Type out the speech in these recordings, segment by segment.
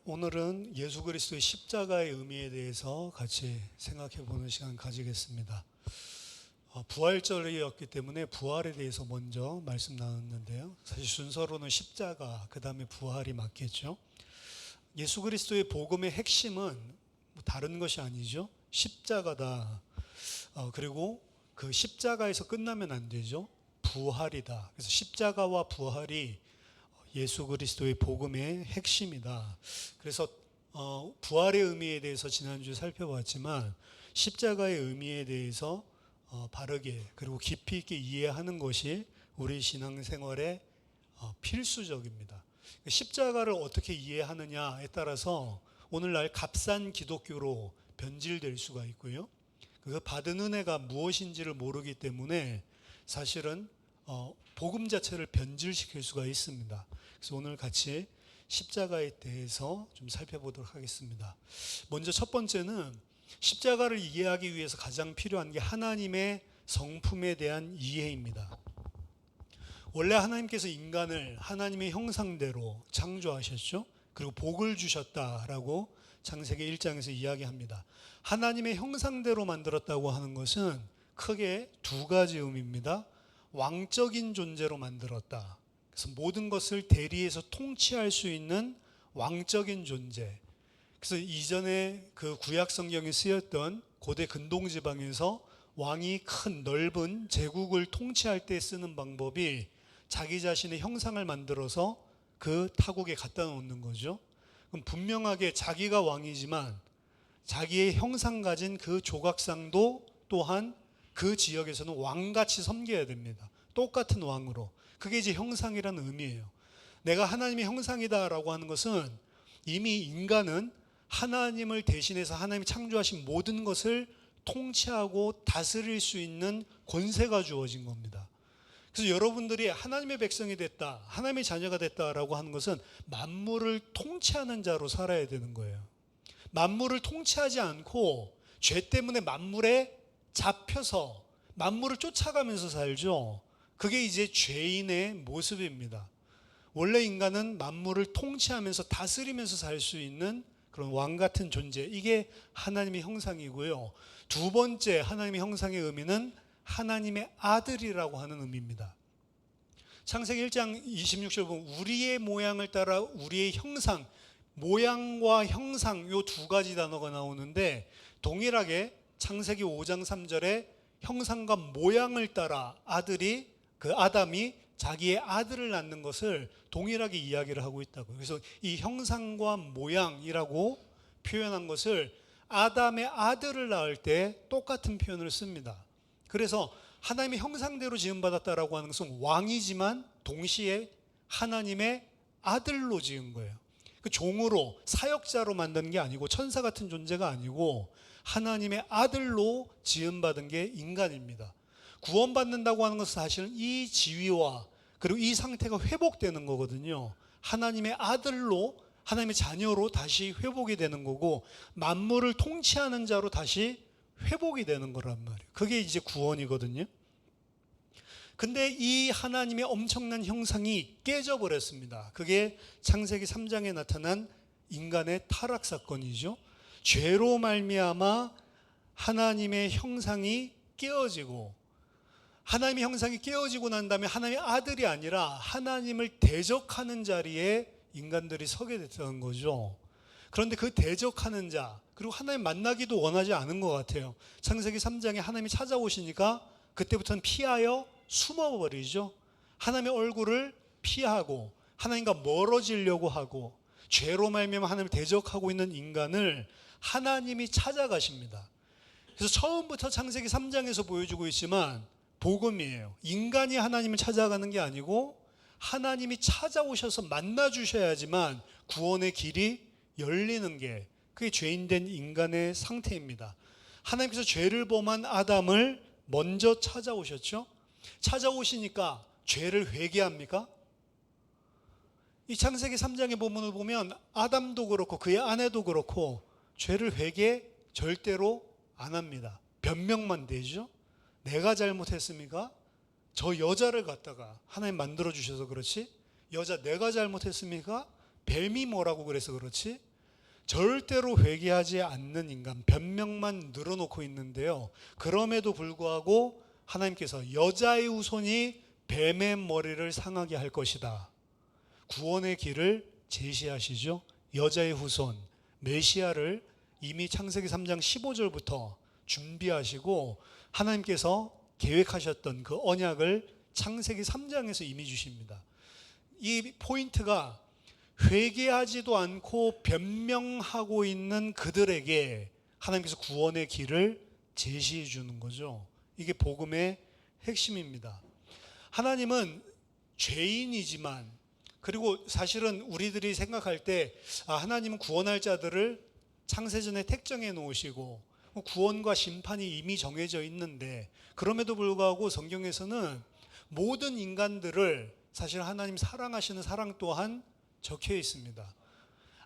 오늘은 예수 그리스도의 십자가의 의미에 대해서 같이 생각해 보는 시간 가지겠습니다. 부활절이었기 때문에 부활에 대해서 먼저 말씀 나눴는데요. 사실 순서로는 십자가, 그 다음에 부활이 맞겠죠. 예수 그리스도의 복음의 핵심은 다른 것이 아니죠. 십자가다. 그리고 그 십자가에서 끝나면 안 되죠. 부활이다. 그래서 십자가와 부활이 예수 그리스도의 복음의 핵심이다. 그래서 부활의 의미에 대해서 지난주에 살펴봤지만 십자가의 의미에 대해서 바르게 그리고 깊이 있게 이해하는 것이 우리 신앙생활에 필수적입니다. 십자가를 어떻게 이해하느냐에 따라서 오늘날 값싼 기독교로 변질될 수가 있고요. 그 받은 은혜가 무엇인지를 모르기 때문에 사실은 복음 자체를 변질시킬 수가 있습니다. 그래서 오늘 같이 십자가에 대해서 좀 살펴보도록 하겠습니다. 먼저 첫 번째는 십자가를 이해하기 위해서 가장 필요한 게 하나님의 성품에 대한 이해입니다. 원래 하나님께서 인간을 하나님의 형상대로 창조하셨죠. 그리고 복을 주셨다라고 창세기 1장에서 이야기합니다. 하나님의 형상대로 만들었다고 하는 것은 크게 두 가지 의미입니다. 왕적인 존재로 만들었다. 그래서 모든 것을 대리해서 통치할 수 있는 왕적인 존재. 그래서 이전에 그 구약 성경에 쓰였던 고대 근동 지방에서 왕이 큰 넓은 제국을 통치할 때 쓰는 방법이 자기 자신의 형상을 만들어서 그 타국에 갖다 놓는 거죠. 그럼 분명하게 자기가 왕이지만 자기의 형상 가진 그 조각상도 또한 그 지역에서는 왕같이 섬겨야 됩니다. 똑같은 왕으로. 그게 이제 형상이라는 의미예요. 내가 하나님의 형상이다라고 하는 것은 이미 인간은 하나님을 대신해서 하나님이 창조하신 모든 것을 통치하고 다스릴 수 있는 권세가 주어진 겁니다. 그래서 여러분들이 하나님의 백성이 됐다, 하나님의 자녀가 됐다라고 하는 것은 만물을 통치하는 자로 살아야 되는 거예요. 만물을 통치하지 않고 죄 때문에 만물에 잡혀서 만물을 쫓아가면서 살죠. 그게 이제 죄인의 모습입니다. 원래 인간은 만물을 통치하면서 다스리면서 살 수 있는 그런 왕 같은 존재, 이게 하나님의 형상이고요. 두 번째 하나님의 형상의 의미는 하나님의 아들이라고 하는 의미입니다. 창세기 1장 26절 보면 우리의 모양을 따라 우리의 형상, 모양과 형상 요 두 가지 단어가 나오는데 동일하게 창세기 5장 3절에 형상과 모양을 따라 아들이 그 아담이 자기의 아들을 낳는 것을 동일하게 이야기를 하고 있다고요. 그래서 이 형상과 모양이라고 표현한 것을 아담의 아들을 낳을 때 똑같은 표현을 씁니다. 그래서 하나님의 형상대로 지음받았다라고 하는 것은 왕이지만 동시에 하나님의 아들로 지은 거예요. 그 종으로 사역자로 만든 게 아니고 천사 같은 존재가 아니고 하나님의 아들로 지음받은 게 인간입니다. 구원받는다고 하는 것은 사실은 이 지위와 그리고 이 상태가 회복되는 거거든요. 하나님의 아들로 하나님의 자녀로 다시 회복이 되는 거고 만물을 통치하는 자로 다시 회복이 되는 거란 말이에요. 그게 이제 구원이거든요. 근데 이 하나님의 엄청난 형상이 깨져버렸습니다. 그게 창세기 3장에 나타난 인간의 타락 사건이죠. 죄로 말미암아 하나님의 형상이 깨어지고 하나님의 형상이 깨어지고 난 다음에 하나님의 아들이 아니라 하나님을 대적하는 자리에 인간들이 서게 됐다는 거죠. 그런데 그 대적하는 자 그리고 하나님 만나기도 원하지 않은 것 같아요. 창세기 3장에 하나님이 찾아오시니까 그때부터는 피하여 숨어버리죠. 하나님의 얼굴을 피하고 하나님과 멀어지려고 하고 죄로 말미암아 하나님을 대적하고 있는 인간을 하나님이 찾아가십니다. 그래서 처음부터 창세기 3장에서 보여주고 있지만 복음이에요. 인간이 하나님을 찾아가는 게 아니고 하나님이 찾아오셔서 만나주셔야지만 구원의 길이 열리는 게 그게 죄인된 인간의 상태입니다. 하나님께서 죄를 범한 아담을 먼저 찾아오셨죠. 찾아오시니까 죄를 회개합니까? 이 창세기 3장의 본문을 보면 아담도 그렇고 그의 아내도 그렇고 죄를 회개 절대로 안 합니다. 변명만 되죠. 내가 잘못했습니까? 저 여자를 갖다가 하나님 만들어 주셔서 그렇지 여자 내가 잘못했습니까? 뱀이 뭐라고 그래서 그렇지? 절대로 회개하지 않는 인간, 변명만 늘어놓고 있는데요. 그럼에도 불구하고 하나님께서 여자의 후손이 뱀의 머리를 상하게 할 것이다. 구원의 길을 제시하시죠. 여자의 후손, 메시아를 이미 창세기 3장 15절부터 준비하시고 하나님께서 계획하셨던 그 언약을 창세기 3장에서 이미 주십니다. 이 포인트가 회개하지도 않고 변명하고 있는 그들에게 하나님께서 구원의 길을 제시해 주는 거죠. 이게 복음의 핵심입니다. 하나님은 죄인이지만, 그리고 사실은 우리들이 생각할 때 하나님은 구원할 자들을 창세전에 택정해 놓으시고 구원과 심판이 이미 정해져 있는데, 그럼에도 불구하고 성경에서는 모든 인간들을 사실 하나님 사랑하시는 사랑 또한 적혀 있습니다.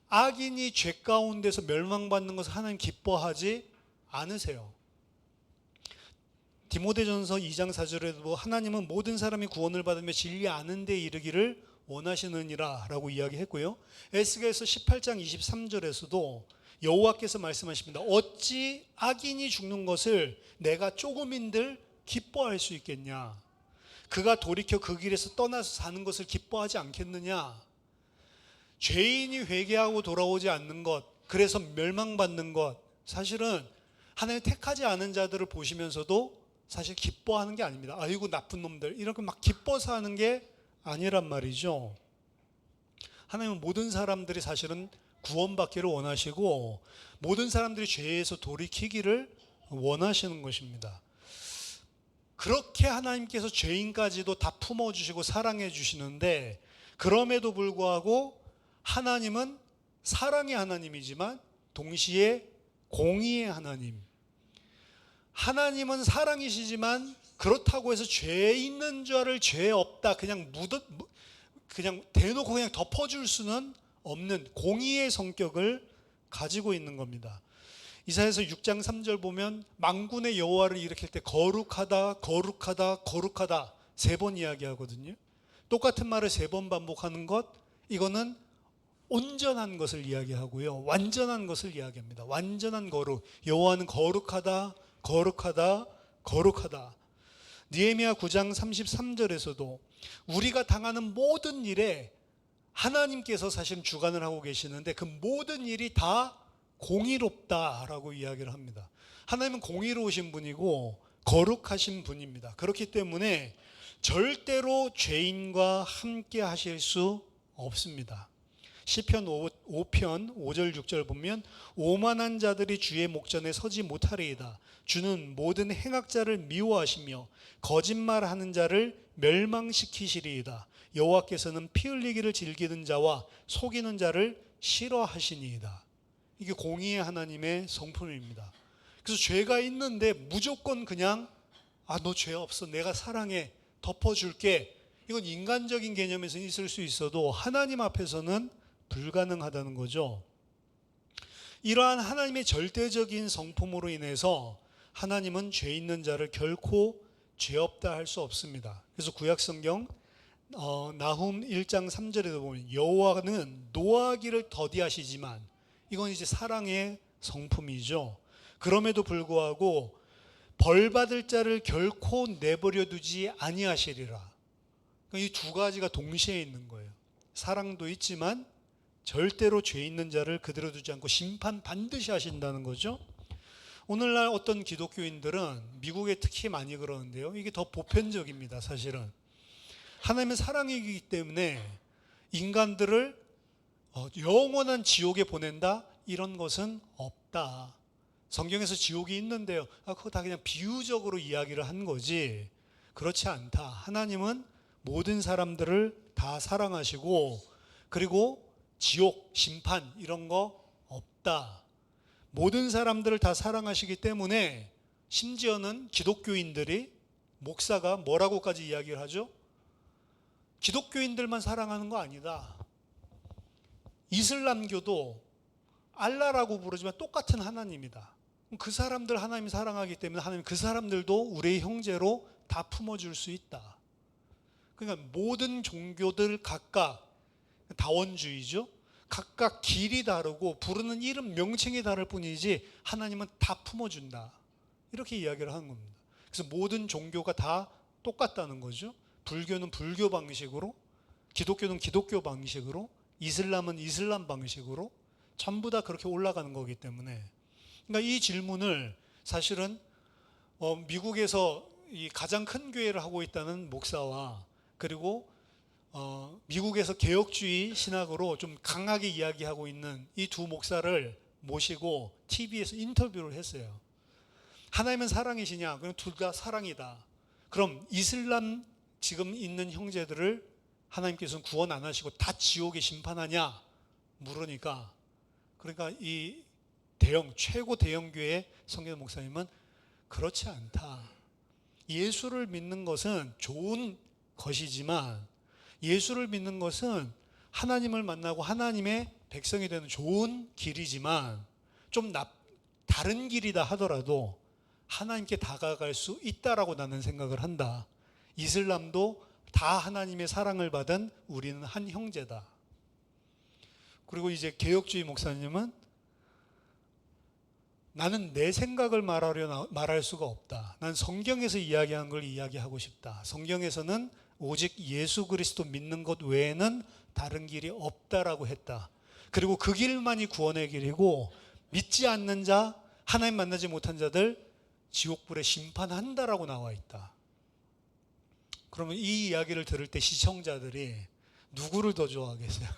악인이 죄 가운데서 멸망받는 것을 하나님 기뻐하지 않으세요. 디모데전서 2장 4절에도 하나님은 모든 사람이 구원을 받으며 진리 아는 데 이르기를 원하시느니라 라고 이야기했고요. 에스겔서 18장 23절에서도 여호와께서 말씀하십니다. 어찌 악인이 죽는 것을 내가 조금인들 기뻐할 수 있겠냐? 그가 돌이켜 그 길에서 떠나서 사는 것을 기뻐하지 않겠느냐? 죄인이 회개하고 돌아오지 않는 것, 그래서 멸망받는 것, 사실은 하나님 택하지 않은 자들을 보시면서도 사실 기뻐하는 게 아닙니다. 아이고 나쁜 놈들, 이렇게 막 기뻐서 하는 게 아니란 말이죠. 하나님은 모든 사람들이 사실은 구원받기를 원하시고 모든 사람들이 죄에서 돌이키기를 원하시는 것입니다. 그렇게 하나님께서 죄인까지도 다 품어주시고 사랑해 주시는데, 그럼에도 불구하고 하나님은 사랑의 하나님이지만 동시에 공의의 하나님. 하나님은 사랑이시지만 그렇다고 해서 죄 있는 자를 죄 없다 그냥 대놓고 그냥 덮어줄 수는 없는 공의의 성격을 가지고 있는 겁니다. 이사야서 6장 3절 보면 만군의 여호와를 일으킬 때 거룩하다 거룩하다 거룩하다 3번 이야기하거든요. 똑같은 말을 3번 반복하는 것, 이거는 온전한 것을 이야기하고요, 완전한 것을 이야기합니다. 완전한 거룩, 여호와는 거룩하다 거룩하다 거룩하다. 느헤미야 9장 33절에서도 우리가 당하는 모든 일에 하나님께서 사실 주관을 하고 계시는데 그 모든 일이 다 공의롭다라고 이야기를 합니다. 하나님은 공의로우신 분이고 거룩하신 분입니다. 그렇기 때문에 절대로 죄인과 함께 하실 수 없습니다. 시편 5편 5절 6절 보면 오만한 자들이 주의 목전에 서지 못하리이다. 주는 모든 행악자를 미워하시며 거짓말하는 자를 멸망시키시리이다. 여호와께서는 피 흘리기를 즐기는 자와 속이는 자를 싫어하시니이다. 이게 공의의 하나님의 성품입니다. 그래서 죄가 있는데 무조건 그냥 너 죄 없어, 내가 사랑해, 덮어줄게, 이건 인간적인 개념에서 있을 수 있어도 하나님 앞에서는 불가능하다는 거죠. 이러한 하나님의 절대적인 성품으로 인해서 하나님은 죄 있는 자를 결코 죄 없다 할 수 없습니다. 그래서 구약성경 나훔 1장 3절에도 보면 여호와는 노하기를 더디하시지만, 이건 이제 사랑의 성품이죠. 그럼에도 불구하고 벌 받을 자를 결코 내버려 두지 아니하시리라. 이 두 가지가 동시에 있는 거예요. 사랑도 있지만 절대로 죄 있는 자를 그대로 두지 않고 심판 반드시 하신다는 거죠. 오늘날 어떤 기독교인들은 미국에 특히 많이 그러는데요, 이게 더 보편적입니다. 사실은 하나님은 사랑이기 때문에 인간들을 영원한 지옥에 보낸다, 이런 것은 없다. 성경에서 지옥이 있는데요, 그거 다 그냥 비유적으로 이야기를 한 거지 그렇지 않다. 하나님은 모든 사람들을 다 사랑하시고, 그리고 지옥, 심판 이런 거 없다. 모든 사람들을 다 사랑하시기 때문에 심지어는 기독교인들이, 목사가 뭐라고까지 이야기를 하죠? 기독교인들만 사랑하는 거 아니다. 이슬람교도 알라라고 부르지만 똑같은 하나님이다. 그 사람들 하나님이 사랑하기 때문에 하나님 그 사람들도 우리의 형제로 다 품어줄 수 있다. 그러니까 모든 종교들 각각 다원주의죠. 각각 길이 다르고 부르는 이름 명칭이 다를 뿐이지 하나님은 다 품어준다. 이렇게 이야기를 하는 겁니다. 그래서 모든 종교가 다 똑같다는 거죠. 불교는 불교 방식으로, 기독교는 기독교 방식으로, 이슬람은 이슬람 방식으로 전부 다 그렇게 올라가는 거기 때문에, 그러니까 이 질문을 사실은 미국에서 이 가장 큰 교회를 하고 있다는 목사와, 그리고 미국에서 개혁주의 신학으로 좀 강하게 이야기하고 있는 이 두 목사를 모시고 TV에서 인터뷰를 했어요. 하나님은 사랑이시냐? 그럼 둘 다 사랑이다. 그럼 이슬람 지금 있는 형제들을 하나님께서는 구원 안 하시고 다 지옥에 심판하냐? 물으니까, 그러니까 이 최고 대형 교회 성경 목사님은 그렇지 않다. 예수를 믿는 것은 좋은 것이지만, 예수를 믿는 것은 하나님을 만나고 하나님의 백성이 되는 좋은 길이지만, 좀 다른 길이다 하더라도 하나님께 다가갈 수 있다라고 나는 생각을 한다. 이슬람도 다 하나님의 사랑을 받은 우리는 한 형제다. 그리고 이제 개혁주의 목사님은 나는 내 생각을 말할 수가 없다. 난 성경에서 이야기한 걸 이야기하고 싶다. 성경에서는 오직 예수 그리스도 믿는 것 외에는 다른 길이 없다라고 했다. 그리고 그 길만이 구원의 길이고, 믿지 않는 자, 하나님 만나지 못한 자들 지옥불에 심판한다라고 나와 있다. 그러면 이 이야기를 들을 때 시청자들이 누구를 더 좋아하겠어요?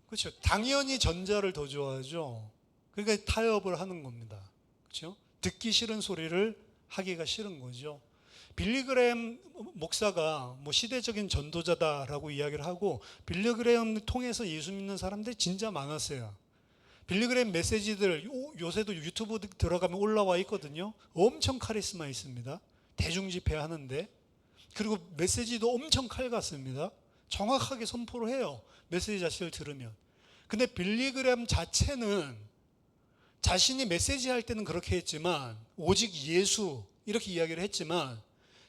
그렇죠. 당연히 전자를 더 좋아하죠. 그러니까 타협을 하는 겁니다. 그렇죠? 듣기 싫은 소리를 하기가 싫은 거죠. 빌리 그레엄 목사가 뭐 시대적인 전도자다라고 이야기를 하고, 빌리 그레엄을 통해서 예수 믿는 사람들이 진짜 많았어요. 빌리 그레엄 메시지들 요새도 유튜브 들어가면 올라와 있거든요. 엄청 카리스마 있습니다. 대중 집회 하는데, 그리고 메시지도 엄청 칼 같습니다. 정확하게 선포를 해요. 메시지 자체를 들으면. 근데 빌리 그레엄 자체는 자신이 메시지 할 때는 그렇게 했지만, 오직 예수 이렇게 이야기를 했지만,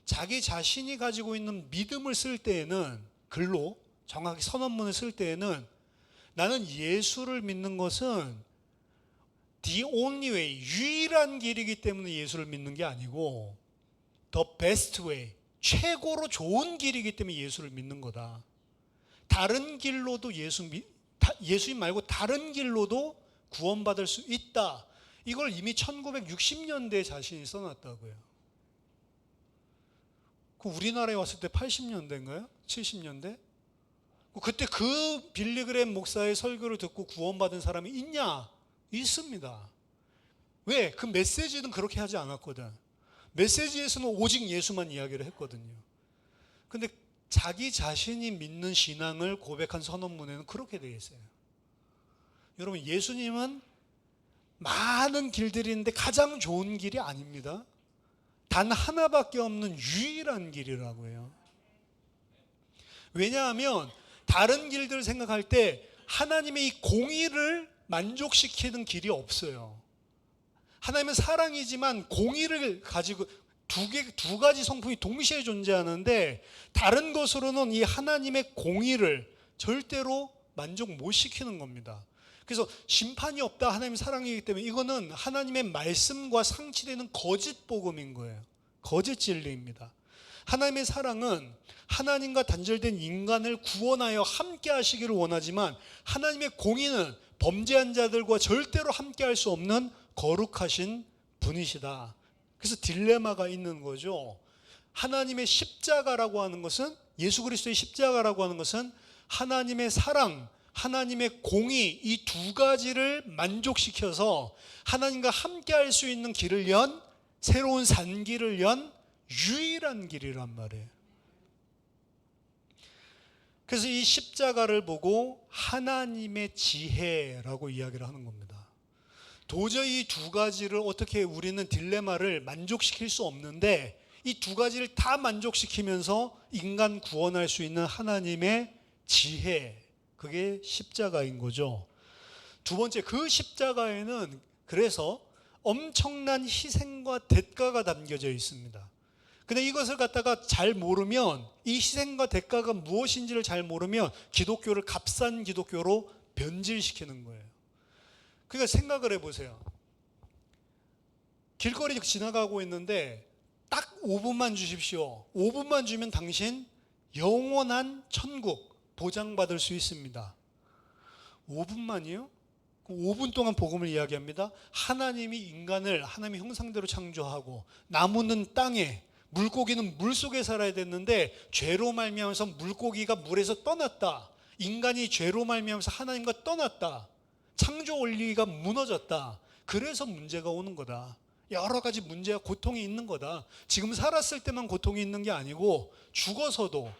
자기 자신이 가지고 있는 믿음을 쓸 때에는, 글로 정확히 선언문을 쓸 때에는, 나는 예수를 믿는 것은 the only way, 유일한 길이기 때문에 예수를 믿는 게 아니고 the best way, 최고로 좋은 길이기 때문에 예수를 믿는 거다. 다른 길로도 예수님 말고 다른 길로도 구원받을 수 있다. 이걸 이미 1960년대에 자신이 써놨다고요. 우리나라에 왔을 때 80년대인가요? 70년대? 그때 그 빌리 그레엄 목사의 설교를 듣고 구원받은 사람이 있냐? 있습니다. 왜? 그 메시지는 그렇게 하지 않았거든. 메시지에서는 오직 예수만 이야기를 했거든요. 근데 자기 자신이 믿는 신앙을 고백한 선언문에는 그렇게 되어 있어요. 여러분, 예수님은 많은 길들이 있는데 가장 좋은 길이 아닙니다. 단 하나밖에 없는 유일한 길이라고 해요. 왜냐하면 다른 길들을 생각할 때 하나님의 이 공의를 만족시키는 길이 없어요. 하나님은 사랑이지만 공의를 가지고 두 가지 성품이 동시에 존재하는데, 다른 것으로는 이 하나님의 공의를 절대로 만족 못 시키는 겁니다. 그래서 심판이 없다, 하나님 사랑이기 때문에, 이거는 하나님의 말씀과 상치되는 거짓 복음인 거예요. 거짓 진리입니다. 하나님의 사랑은 하나님과 단절된 인간을 구원하여 함께 하시기를 원하지만, 하나님의 공의는 범죄한 자들과 절대로 함께 할 수 없는 거룩하신 분이시다. 그래서 딜레마가 있는 거죠. 하나님의 십자가라고 하는 것은, 예수 그리스도의 십자가라고 하는 것은 하나님의 사랑, 하나님의 공의, 이 두 가지를 만족시켜서 하나님과 함께 할 수 있는 길을 연, 새로운 산길을 연 유일한 길이란 말이에요. 그래서 이 십자가를 보고 하나님의 지혜라고 이야기를 하는 겁니다. 도저히 이 두 가지를 어떻게 우리는 딜레마를 만족시킬 수 없는데, 이 두 가지를 다 만족시키면서 인간 구원할 수 있는 하나님의 지혜, 그게 십자가인 거죠. 두 번째, 그 십자가에는 그래서 엄청난 희생과 대가가 담겨져 있습니다. 근데 이것을 갖다가 잘 모르면, 이 희생과 대가가 무엇인지를 잘 모르면 기독교를 값싼 기독교로 변질시키는 거예요. 그러니까 생각을 해보세요. 길거리 지나가고 있는데 딱 5분만 주십시오. 5분만 주면 당신 영원한 천국 보장받을 수 있습니다. 5분만이요? 5분 동안 복음을 이야기합니다. 하나님이 인간을 하나님의 형상대로 창조하고, 나무는 땅에, 물고기는 물속에 살아야 됐는데 죄로 말미암아서 물고기가 물에서 떠났다. 인간이 죄로 말미암아서 하나님과 떠났다. 창조 원리가 무너졌다. 그래서 문제가 오는 거다. 여러 가지 문제와 고통이 있는 거다. 지금 살았을 때만 고통이 있는 게 아니고 죽어서도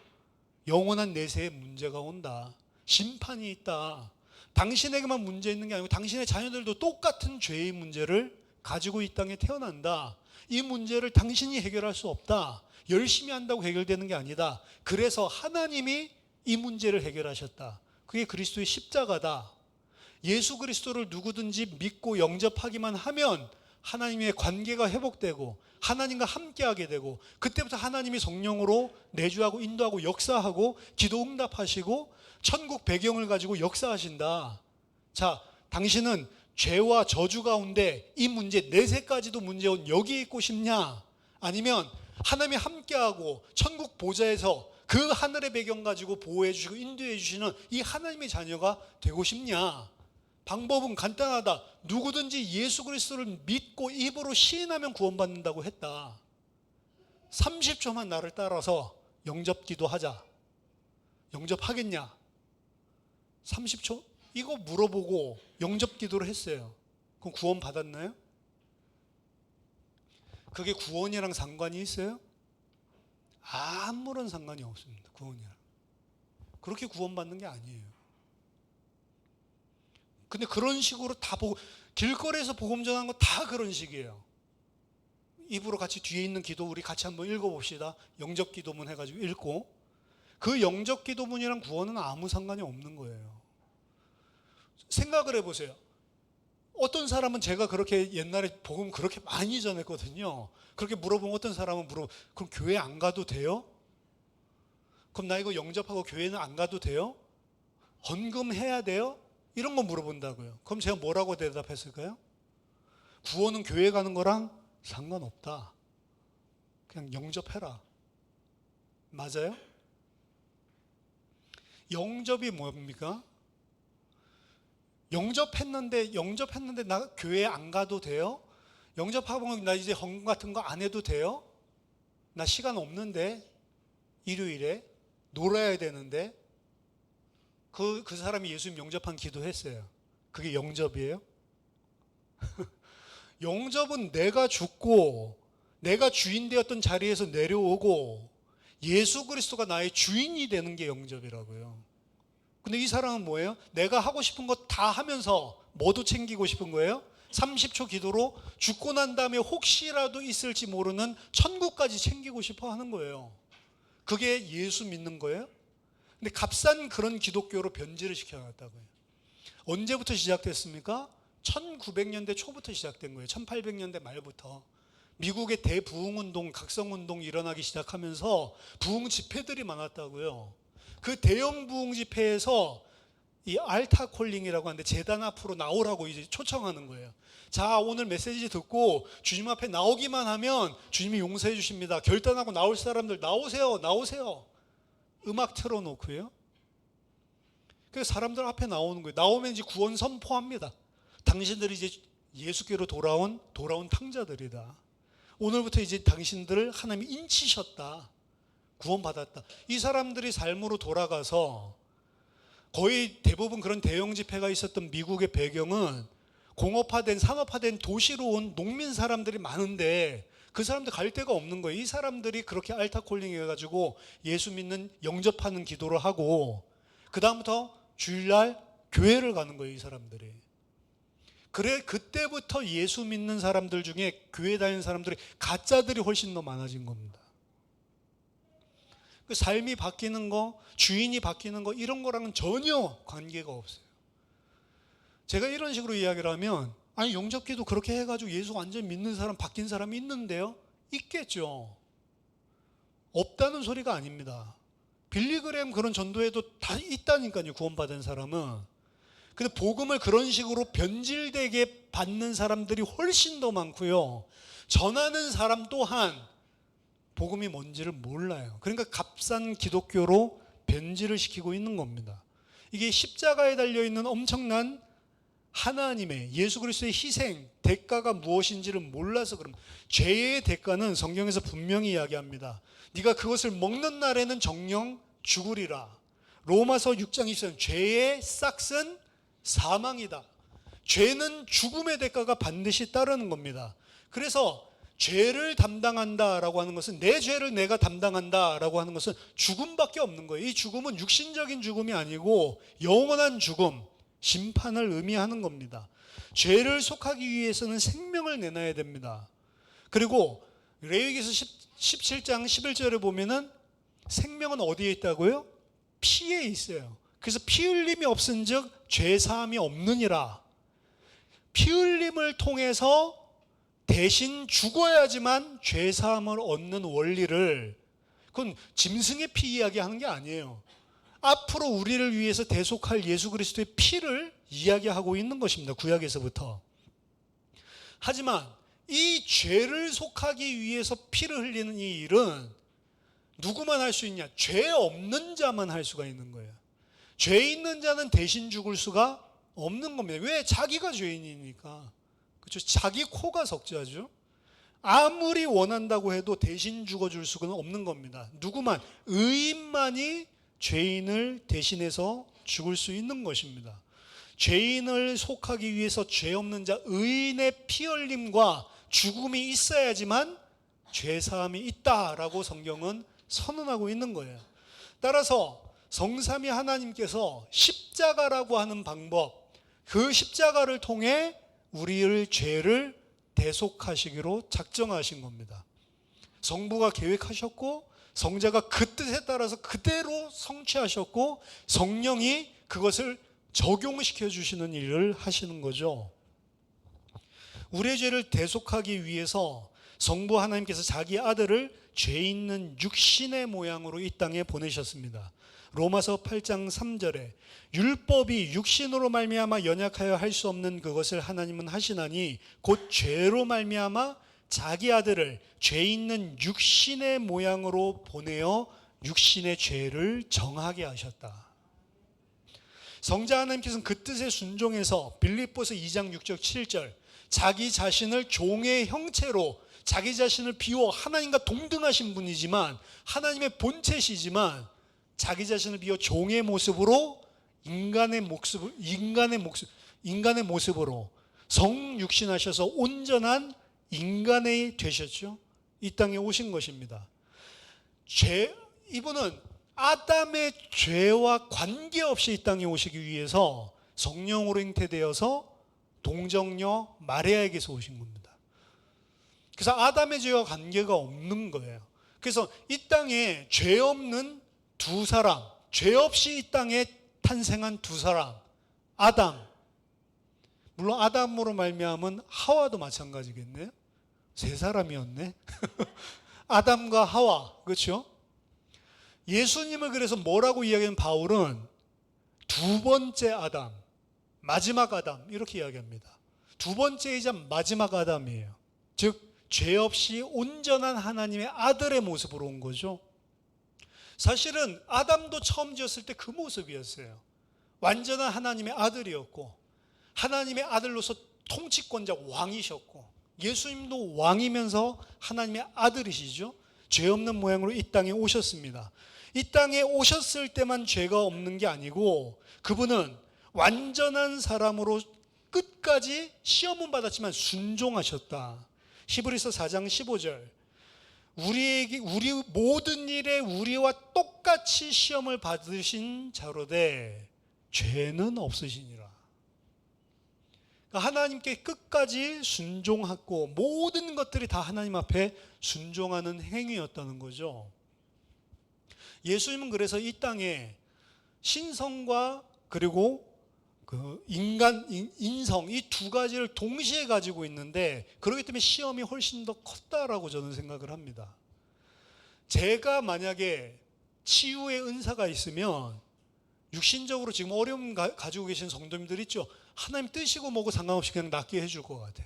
영원한 내세에 문제가 온다. 심판이 있다. 당신에게만 문제 있는 게 아니고 당신의 자녀들도 똑같은 죄의 문제를 가지고 이 땅에 태어난다. 이 문제를 당신이 해결할 수 없다. 열심히 한다고 해결되는 게 아니다. 그래서 하나님이 이 문제를 해결하셨다. 그게 그리스도의 십자가다. 예수 그리스도를 누구든지 믿고 영접하기만 하면 하나님의 관계가 회복되고 하나님과 함께하게 되고, 그때부터 하나님이 성령으로 내주하고 인도하고 역사하고 기도 응답하시고 천국 배경을 가지고 역사하신다. 자, 당신은 죄와 저주 가운데 이 문제, 내세까지도 문제온 여기에 있고 싶냐? 아니면 하나님이 함께하고 천국 보좌에서 그 하늘의 배경 가지고 보호해 주시고 인도해 주시는 이 하나님의 자녀가 되고 싶냐? 방법은 간단하다. 누구든지 예수 그리스도를 믿고 입으로 시인하면 구원받는다고 했다. 30초만 나를 따라서 영접 기도하자. 영접하겠냐? 30초? 이거 물어보고 영접 기도를 했어요. 그럼 구원 받았나요? 그게 구원이랑 상관이 있어요? 아무런 상관이 없습니다. 구원이랑. 그렇게 구원받는 게 아니에요. 근데 그런 식으로 다 보고, 길거리에서 복음 전하는 거 다 그런 식이에요. 입으로 같이 뒤에 있는 기도 우리 같이 한번 읽어봅시다. 영접 기도문 해가지고 읽고, 그 영접 기도문이랑 구원은 아무 상관이 없는 거예요. 생각을 해보세요. 어떤 사람은, 제가 그렇게 옛날에 복음 그렇게 많이 전했거든요. 그렇게 물어보면 어떤 사람은 그럼 교회 안 가도 돼요? 그럼 나 이거 영접하고 교회는 안 가도 돼요? 헌금해야 돼요? 이런 거 물어본다고요. 그럼 제가 뭐라고 대답했을까요? 구원은 교회 가는 거랑 상관없다. 그냥 영접해라. 맞아요? 영접이 뭡니까? 영접했는데 나 교회 안 가도 돼요? 영접하고 나 이제 헌금 같은 거 안 해도 돼요? 나 시간 없는데, 일요일에 놀아야 되는데. 그 사람이 예수님 영접한 기도했어요. 그게 영접이에요? 영접은 내가 죽고 내가 주인 되었던 자리에서 내려오고 예수 그리스도가 나의 주인이 되는 게 영접이라고요. 근데 이 사람은 뭐예요? 내가 하고 싶은 거 다 하면서 뭐도 챙기고 싶은 거예요? 30초 기도로 죽고 난 다음에 혹시라도 있을지 모르는 천국까지 챙기고 싶어 하는 거예요. 그게 예수 믿는 거예요? 근데 값싼 그런 기독교로 변질을 시켜놨다고요. 언제부터 시작됐습니까? 1900년대 초부터 시작된 거예요. 1800년대 말부터. 미국의 대부흥운동, 각성운동이 일어나기 시작하면서 부흥 집회들이 많았다고요. 그 대형 부흥 집회에서 이 알타 콜링이라고 하는데 재단 앞으로 나오라고 이제 초청하는 거예요. 자, 오늘 메시지 듣고 주님 앞에 나오기만 하면 주님이 용서해 주십니다. 결단하고 나올 사람들 나오세요. 나오세요. 음악 틀어놓고요. 그래서 사람들 앞에 나오는 거예요. 나오면 이제 구원 선포합니다. 당신들이 이제 예수께로 돌아온 탕자들이다. 오늘부터 이제 당신들을 하나님이 인치셨다. 구원받았다. 이 사람들이 삶으로 돌아가서, 거의 대부분 그런 대형 집회가 있었던 미국의 배경은 공업화된, 산업화된 도시로 온 농민 사람들이 많은데 그 사람들 갈 데가 없는 거예요. 이 사람들이 그렇게 알타콜링 해가지고 예수 믿는, 영접하는 기도를 하고 그 다음부터 주일날 교회를 가는 거예요. 이 사람들이. 그래, 그때부터 예수 믿는 사람들 중에 교회 다니는 사람들이 가짜들이 훨씬 더 많아진 겁니다. 그 삶이 바뀌는 거, 주인이 바뀌는 거, 이런 거랑은 전혀 관계가 없어요. 제가 이런 식으로 이야기를 하면, 아니 영접기도 그렇게 해가지고 예수 완전히 믿는 사람, 바뀐 사람이 있는데요? 있겠죠. 없다는 소리가 아닙니다. 빌리그램 그런 전도에도 다 있다니까요, 구원받은 사람은. 근데 복음을 그런 식으로 변질되게 받는 사람들이 훨씬 더 많고요. 전하는 사람 또한 복음이 뭔지를 몰라요. 그러니까 값싼 기독교로 변질을 시키고 있는 겁니다. 이게 십자가에 달려있는 엄청난 하나님의 예수 그리스도의 희생, 대가가 무엇인지를 몰라서 그럽니다. 죄의 대가는 성경에서 분명히 이야기합니다. 네가 그것을 먹는 날에는 정령 죽으리라. 로마서 6장 20절, 죄의 싹은 사망이다. 죄는 죽음의 대가가 반드시 따르는 겁니다. 그래서 죄를 담당한다라고 하는 것은, 내 죄를 내가 담당한다라고 하는 것은 죽음밖에 없는 거예요. 이 죽음은 육신적인 죽음이 아니고 영원한 죽음, 심판을 의미하는 겁니다. 죄를 속하기 위해서는 생명을 내놔야 됩니다. 그리고 레위기서 17장 11절에 보면은 생명은 어디에 있다고요? 피에 있어요. 그래서 피 흘림이 없은즉 죄 사함이 없느니라. 피 흘림을 통해서 대신 죽어야지만 죄 사함을 얻는 원리를, 그건 짐승의 피 이야기하는 게 아니에요. 앞으로 우리를 위해서 대속할 예수 그리스도의 피를 이야기하고 있는 것입니다. 구약에서부터. 하지만 이 죄를 속하기 위해서 피를 흘리는 이 일은 누구만 할 수 있냐? 죄 없는 자만 할 수가 있는 거예요. 죄 있는 자는 대신 죽을 수가 없는 겁니다. 왜? 자기가 죄인이니까. 그렇죠? 자기 코가 석자죠. 아무리 원한다고 해도 대신 죽어줄 수는 없는 겁니다. 누구만, 의인만이 죄인을 대신해서 죽을 수 있는 것입니다. 죄인을 속하기 위해서 죄 없는 자, 의인의 피 흘림과 죽음이 있어야지만 죄 사함이 있다라고 성경은 선언하고 있는 거예요. 따라서 성삼위 하나님께서 십자가라고 하는 방법, 그 십자가를 통해 우리의 죄를 대속하시기로 작정하신 겁니다. 성부가 계획하셨고 성자가 그 뜻에 따라서 그대로 성취하셨고 성령이 그것을 적용시켜 주시는 일을 하시는 거죠. 우리의 죄를 대속하기 위해서 성부 하나님께서 자기 아들을 죄 있는 육신의 모양으로 이 땅에 보내셨습니다. 로마서 8장 3절에 율법이 육신으로 말미암아 연약하여 할 수 없는 그것을 하나님은 하시나니 곧 죄로 말미암아 자기 아들을 죄 있는 육신의 모양으로 보내어 육신의 죄를 정하게 하셨다. 성자 하나님께서는 그 뜻에 순종해서 빌립보서 2장 6절 7절 자기 자신을 종의 형체로, 자기 자신을 비워 하나님과 동등하신 분이지만, 하나님의 본체시지만 자기 자신을 비워 종의 모습으로 인간의 모습으로 성육신하셔서 온전한 인간이 되셨죠. 이 땅에 오신 것입니다. 이분은 아담의 죄와 관계없이 이 땅에 오시기 위해서 성령으로 잉태되어서 동정녀 마리아에게서 오신 겁니다. 그래서 아담의 죄와 관계가 없는 거예요. 그래서 이 땅에 죄 없는 두 사람, 죄 없이 이 땅에 탄생한 두 사람, 아담, 물론 아담으로 말미암은 하와도 마찬가지겠네요. 세 사람이었네. 아담과 하와, 그렇죠? 예수님을 그래서 뭐라고 이야기하는 바울은 두 번째 아담, 마지막 아담 이렇게 이야기합니다. 두 번째이자 마지막 아담이에요. 즉 죄 없이 온전한 하나님의 아들의 모습으로 온 거죠. 사실은 아담도 처음 지었을 때 그 모습이었어요. 완전한 하나님의 아들이었고 하나님의 아들로서 통치권자 왕이셨고, 예수님도 왕이면서 하나님의 아들이시죠. 죄 없는 모양으로 이 땅에 오셨습니다. 이 땅에 오셨을 때만 죄가 없는 게 아니고 그분은 완전한 사람으로 끝까지 시험은 받았지만 순종하셨다. 히브리서 4장 15절 우리 모든 일에 우리와 똑같이 시험을 받으신 자로되 죄는 없으시니라. 하나님께 끝까지 순종하고 모든 것들이 다 하나님 앞에 순종하는 행위였다는 거죠. 예수님은 그래서 이 땅에 신성과 그리고 그 인성 이 두 가지를 동시에 가지고 있는데, 그렇기 때문에 시험이 훨씬 더 컸다라고 저는 생각을 합니다. 제가 만약에 치유의 은사가 있으면 육신적으로 지금 어려움 가지고 계신 성도님들 있죠? 하나님 뜻이고 뭐고 상관없이 그냥 낫게 해줄 것 같아.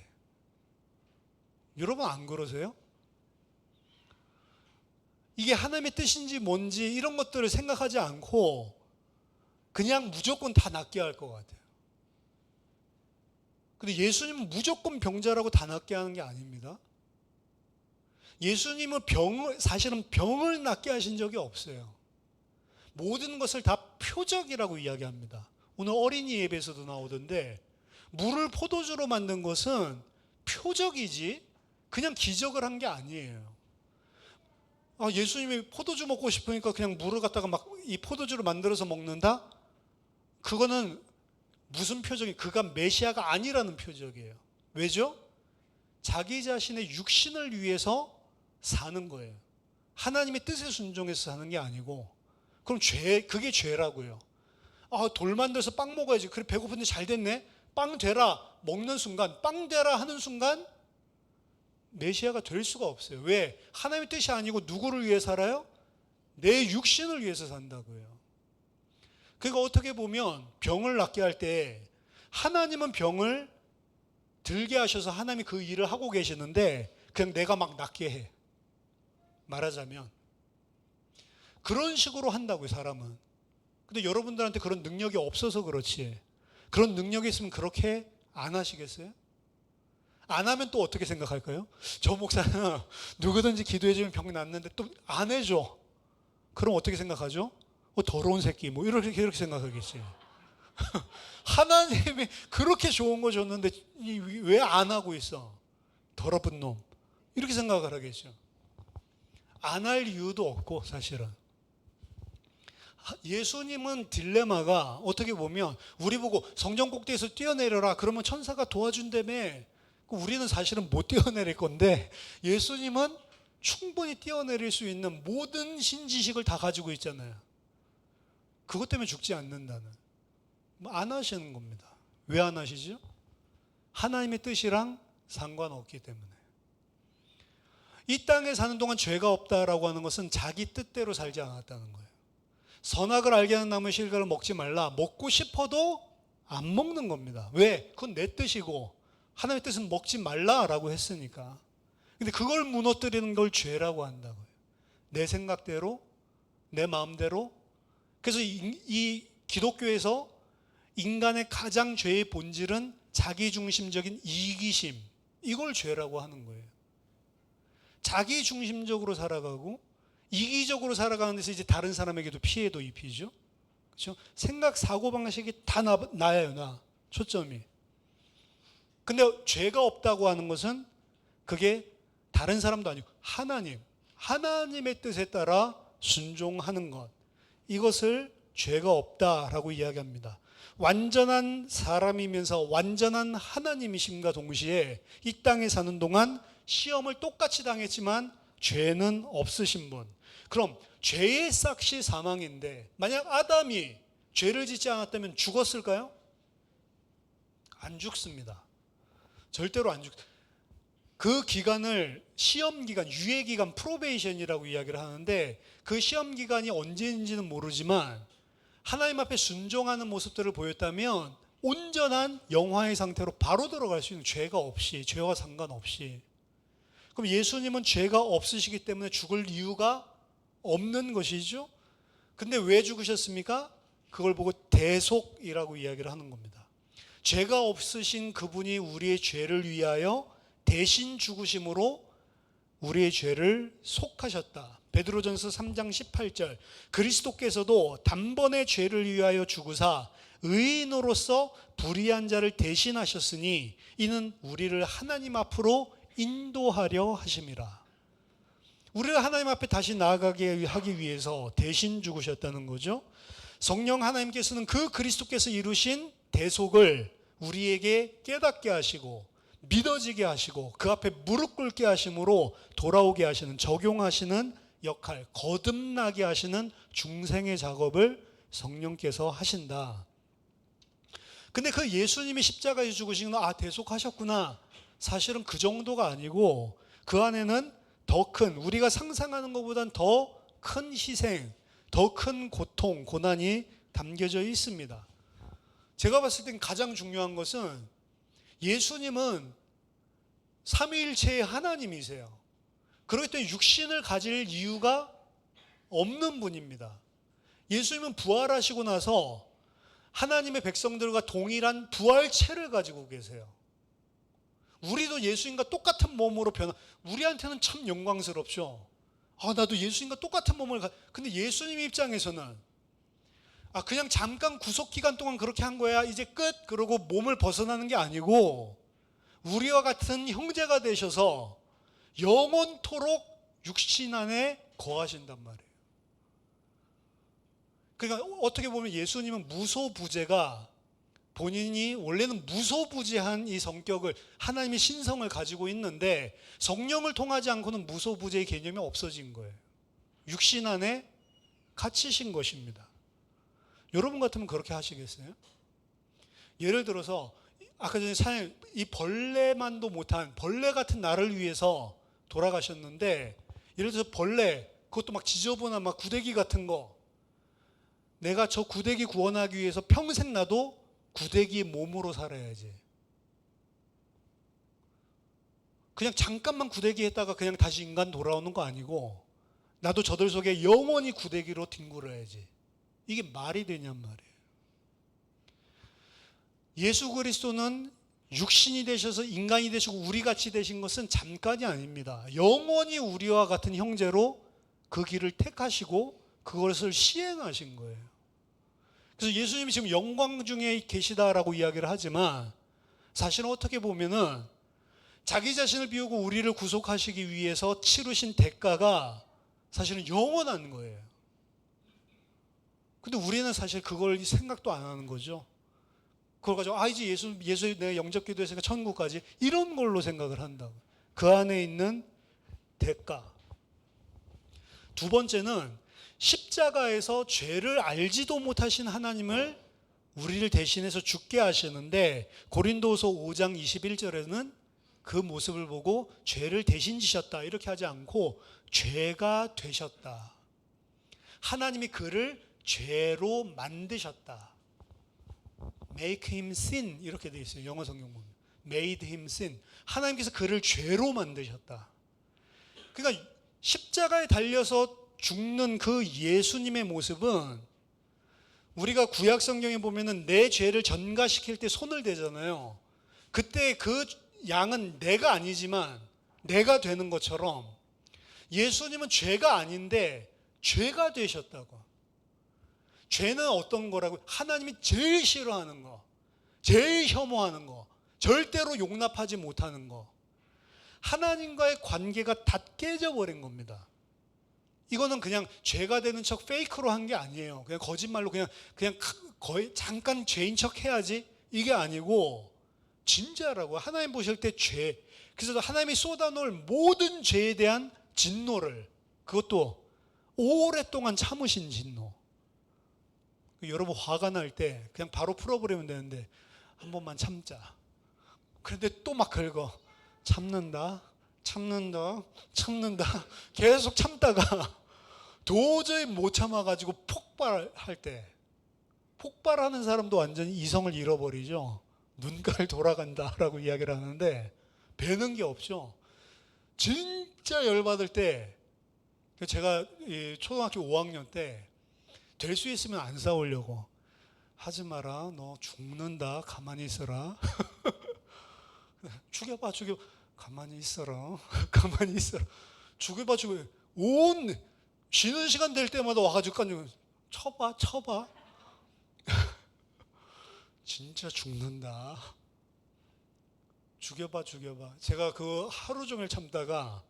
여러분 안 그러세요? 이게 하나님의 뜻인지 뭔지 이런 것들을 생각하지 않고 그냥 무조건 다 낫게 할 것 같아요. 근데 예수님은 무조건 병자라고 다 낫게 하는 게 아닙니다. 예수님은 사실은 병을 낫게 하신 적이 없어요. 모든 것을 다 표적이라고 이야기합니다. 오늘 어린이 예배에서도 나오던데 물을 포도주로 만든 것은 표적이지 그냥 기적을 한 게 아니에요. 예수님이 포도주 먹고 싶으니까 그냥 물을 갖다가 막 이 포도주를 만들어서 먹는다? 그거는 무슨 표적이? 그가 메시아가 아니라는 표적이에요. 왜죠? 자기 자신의 육신을 위해서 사는 거예요. 하나님의 뜻에 순종해서 사는 게 아니고. 그럼 그게 죄라고요. 돌 만들어서 빵 먹어야지. 그래, 배고픈데 잘 됐네. 빵 되라. 먹는 순간, 빵 되라 하는 순간 메시아가 될 수가 없어요. 왜? 하나님의 뜻이 아니고 누구를 위해 살아요? 내 육신을 위해서 산다고요. 그러니까 어떻게 보면 병을 낫게 할 때 하나님은 병을 들게 하셔서 하나님이 그 일을 하고 계시는데 그냥 내가 막 낫게 해. 말하자면 그런 식으로 한다고요, 사람은. 근데 여러분들한테 그런 능력이 없어서 그렇지. 그런 능력이 있으면 그렇게 안 하시겠어요? 안 하면 또 어떻게 생각할까요? 저 목사는 누구든지 기도해주면 병이 낫는데 또 안 해줘. 그럼 어떻게 생각하죠? 더러운 새끼 뭐 이렇게 생각하겠지. 하나님이 그렇게 좋은 거 줬는데 왜 안 하고 있어? 더러운 놈. 이렇게 생각을 하겠죠. 안 할 이유도 없고 사실은. 예수님은 딜레마가 어떻게 보면 우리 보고 성전 꼭대기에서 뛰어내려라 그러면 천사가 도와준다며. 우리는 사실은 못 뛰어내릴 건데 예수님은 충분히 뛰어내릴 수 있는 모든 신지식을 다 가지고 있잖아요. 그것 때문에 죽지 않는다는. 안 하시는 겁니다. 왜 안 하시죠? 하나님의 뜻이랑 상관없기 때문에. 이 땅에 사는 동안 죄가 없다라고 하는 것은 자기 뜻대로 살지 않았다는 거예요. 선악을 알게 하는 나무의 실과를 먹지 말라. 먹고 싶어도 안 먹는 겁니다. 왜? 그건 내 뜻이고 하나님의 뜻은 먹지 말라라고 했으니까. 근데 그걸 무너뜨리는 걸 죄라고 한다고요. 내 생각대로, 내 마음대로. 그래서 이 기독교에서 인간의 가장 죄의 본질은 자기중심적인 이기심. 이걸 죄라고 하는 거예요. 자기중심적으로 살아가고 이기적으로 살아가는 데서 이제 다른 사람에게도 피해도 입히죠. 그렇죠? 생각, 사고방식이 다 나예요, 나. 초점이. 근데 죄가 없다고 하는 것은 그게 다른 사람도 아니고 하나님의 뜻에 따라 순종하는 것. 이것을 죄가 없다라고 이야기합니다. 완전한 사람이면서 완전한 하나님이심과 동시에 이 땅에 사는 동안 시험을 똑같이 당했지만 죄는 없으신 분. 그럼 죄의 삭시 사망인데 만약 아담이 죄를 짓지 않았다면 죽었을까요? 안 죽습니다. 절대로 안 죽습니다. 그 기간을 시험기간, 유예기간, 프로베이션이라고 이야기를 하는데 그 시험기간이 언제인지는 모르지만 하나님 앞에 순종하는 모습들을 보였다면 온전한 영화의 상태로 바로 들어갈 수 있는, 죄가 없이, 죄와 상관없이. 그럼 예수님은 죄가 없으시기 때문에 죽을 이유가 없는 것이죠. 근데 왜 죽으셨습니까? 그걸 보고 대속이라고 이야기를 하는 겁니다. 죄가 없으신 그분이 우리의 죄를 위하여 대신 죽으심으로 우리의 죄를 속하셨다. 베드로전서 3장 18절. 그리스도께서도 단번에 죄를 위하여 죽으사 의인으로서 불의한 자를 대신하셨으니 이는 우리를 하나님 앞으로 인도하려 하심이라. 우리가 하나님 앞에 다시 나아가게 하기 위해서 대신 죽으셨다는 거죠. 성령 하나님께서는 그 그리스도께서 이루신 대속을 우리에게 깨닫게 하시고 믿어지게 하시고 그 앞에 무릎 꿇게 하심으로 돌아오게 하시는, 적용하시는 역할, 거듭나게 하시는 중생의 작업을 성령께서 하신다. 근데 그 예수님이 십자가에 죽으신 건 대속하셨구나. 사실은 그 정도가 아니고 그 안에는 더 큰, 우리가 상상하는 것보단 더 큰 희생, 더 큰 고통, 고난이 담겨져 있습니다. 제가 봤을 땐 가장 중요한 것은 예수님은 삼위일체의 하나님이세요. 그렇기 때문에 육신을 가질 이유가 없는 분입니다. 예수님은 부활하시고 나서 하나님의 백성들과 동일한 부활체를 가지고 계세요. 우리도 예수님과 똑같은 몸으로 우리한테는 참 영광스럽죠. 나도 예수님과 똑같은 몸을 근데 예수님 입장에서는 그냥 잠깐 구속기간 동안 그렇게 한 거야 이제 끝 그러고 몸을 벗어나는 게 아니고 우리와 같은 형제가 되셔서 영원토록 육신 안에 거하신단 말이에요. 그러니까 어떻게 보면 예수님은 무소부재가 본인이 원래는 무소부재한 이 성격을 하나님의 신성을 가지고 있는데 성령을 통하지 않고는 무소부재의 개념이 없어진 거예요. 육신 안에 갇히신 것입니다. 여러분 같으면 그렇게 하시겠어요? 예를 들어서 아까 전에 사장님 이 벌레만도 못한 벌레 같은 나를 위해서 돌아가셨는데 예를 들어서 벌레 그것도 막 지저분한 막 구데기 같은 거 내가 저 구데기 구원하기 위해서 평생 나도 구데기 몸으로 살아야지. 그냥 잠깐만 구데기 했다가 그냥 다시 인간 돌아오는 거 아니고 나도 저들 속에 영원히 구데기로 뒹굴어야지. 이게 말이 되냔 말이에요. 예수 그리스도는 육신이 되셔서 인간이 되시고 우리같이 되신 것은 잠깐이 아닙니다. 영원히 우리와 같은 형제로 그 길을 택하시고 그것을 시행하신 거예요. 그래서 예수님이 지금 영광 중에 계시다라고 이야기를 하지만 사실은 어떻게 보면은 자기 자신을 비우고 우리를 구속하시기 위해서 치르신 대가가 사실은 영원한 거예요. 근데 우리는 사실 그걸 생각도 안 하는 거죠. 그걸 가지고 이제 예수 내가 영접 기도했으니까 천국 가지 이런 걸로 생각을 한다고. 그 안에 있는 대가. 두 번째는 십자가에서 죄를 알지도 못하신 하나님을 우리를 대신해서 죽게 하시는데 고린도서 5장 21절에는 그 모습을 보고 죄를 대신 지셨다 이렇게 하지 않고 죄가 되셨다. 하나님이 그를 죄로 만드셨다. Make him sin 이렇게 되어 있어요. 영어 성경 보면 Made him sin. 하나님께서 그를 죄로 만드셨다. 그러니까 십자가에 달려서 죽는 그 예수님의 모습은 우리가 구약 성경에 보면은 내 죄를 전가시킬 때 손을 대잖아요. 그때 그 양은 내가 아니지만 내가 되는 것처럼 예수님은 죄가 아닌데 죄가 되셨다고. 죄는 어떤 거라고? 하나님이 제일 싫어하는 거, 제일 혐오하는 거, 절대로 용납하지 못하는 거. 하나님과의 관계가 다 깨져버린 겁니다. 이거는 그냥 죄가 되는 척 페이크로 한 게 아니에요. 그냥 거짓말로 그냥 거의 잠깐 죄인 척 해야지 이게 아니고 진짜라고. 하나님 보실 때 죄. 그래서 하나님이 쏟아놓을 모든 죄에 대한 진노를 그것도 오랫동안 참으신 진노. 여러분 화가 날 때 그냥 바로 풀어버리면 되는데 한 번만 참자. 그런데 또 막 긁어. 참는다. 계속 참다가 도저히 못 참아가지고 폭발할 때, 폭발하는 사람도 완전히 이성을 잃어버리죠. 눈깔 돌아간다라고 이야기를 하는데 배는 게 없죠. 진짜 열받을 때 제가 초등학교 5학년 때 될 수 있으면 안 싸우려고 하지 마라. 너 죽는다. 가만히 있어라. 죽여봐. 가만히 있어라. 가만히 있어라. 죽여봐. 온 쉬는 시간 될 때마다 와가지고 쳐봐. 진짜 죽는다. 죽여봐. 제가 그 하루 종일 참다가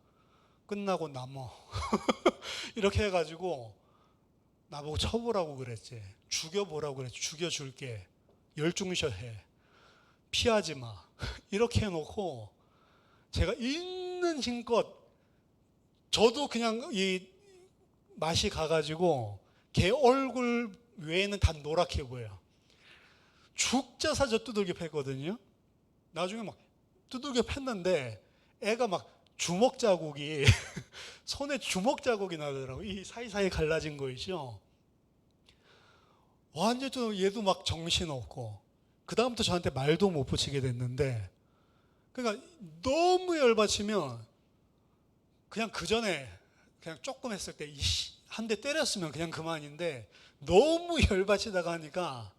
끝나고 남어. 이렇게 해가지고 나보고 쳐보라고 그랬지. 죽여보라고 그랬지. 죽여줄게. 열중셔 해. 피하지 마. 이렇게 해놓고 제가 있는 힘껏 저도 그냥 이 맛이 가가지고 걔 얼굴 외에는 다 노랗게 보여요. 죽자사자 두들겨 팼거든요. 나중에 막 두들겨 팼는데 애가 막 주먹 자국이 손에 주먹 자국이 나더라고요. 이 사이사이 갈라진 거 있죠. 완전 또 얘도 막 정신없고 그 다음부터 저한테 말도 못 붙이게 됐는데, 그러니까 너무 열받치면 그냥 그 전에 그냥 조금 했을 때 한 대 때렸으면 그냥 그만인데, 너무 열받치다가 하니까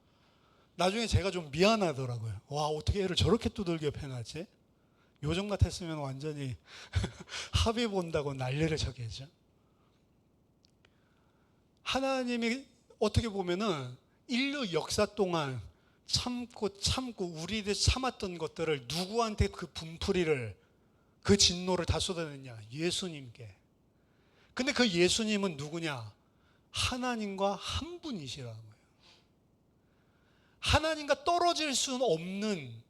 나중에 제가 좀 미안하더라고요. 와, 어떻게 애를 저렇게 두들겨 패놨지? 요즘 같았으면 완전히 합의 본다고 난리를 쳤겠죠. 하나님이 어떻게 보면은 인류 역사 동안 참고 우리들이 참았던 것들을 누구한테 그 분풀이를, 그 진노를 다 쏟아냈냐? 예수님께. 근데 그 예수님은 누구냐? 하나님과 한 분이시라는 거예요. 하나님과 떨어질 수는 없는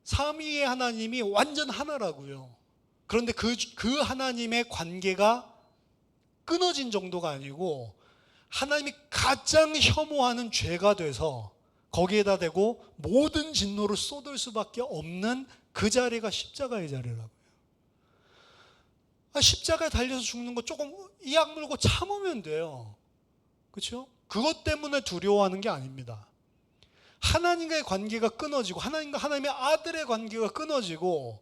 삼위의 하나님이 완전 하나라고요. 그런데 그 하나님의 관계가 끊어진 정도가 아니고 하나님이 가장 혐오하는 죄가 돼서 거기에다 대고 모든 진노를 쏟을 수밖에 없는 그 자리가 십자가의 자리라고요. 십자가에 달려서 죽는 거 조금 이 악물고 참으면 돼요. 그렇죠? 그것 때문에 두려워하는 게 아닙니다. 하나님과의 관계가 끊어지고 하나님과 하나님의 아들의 관계가 끊어지고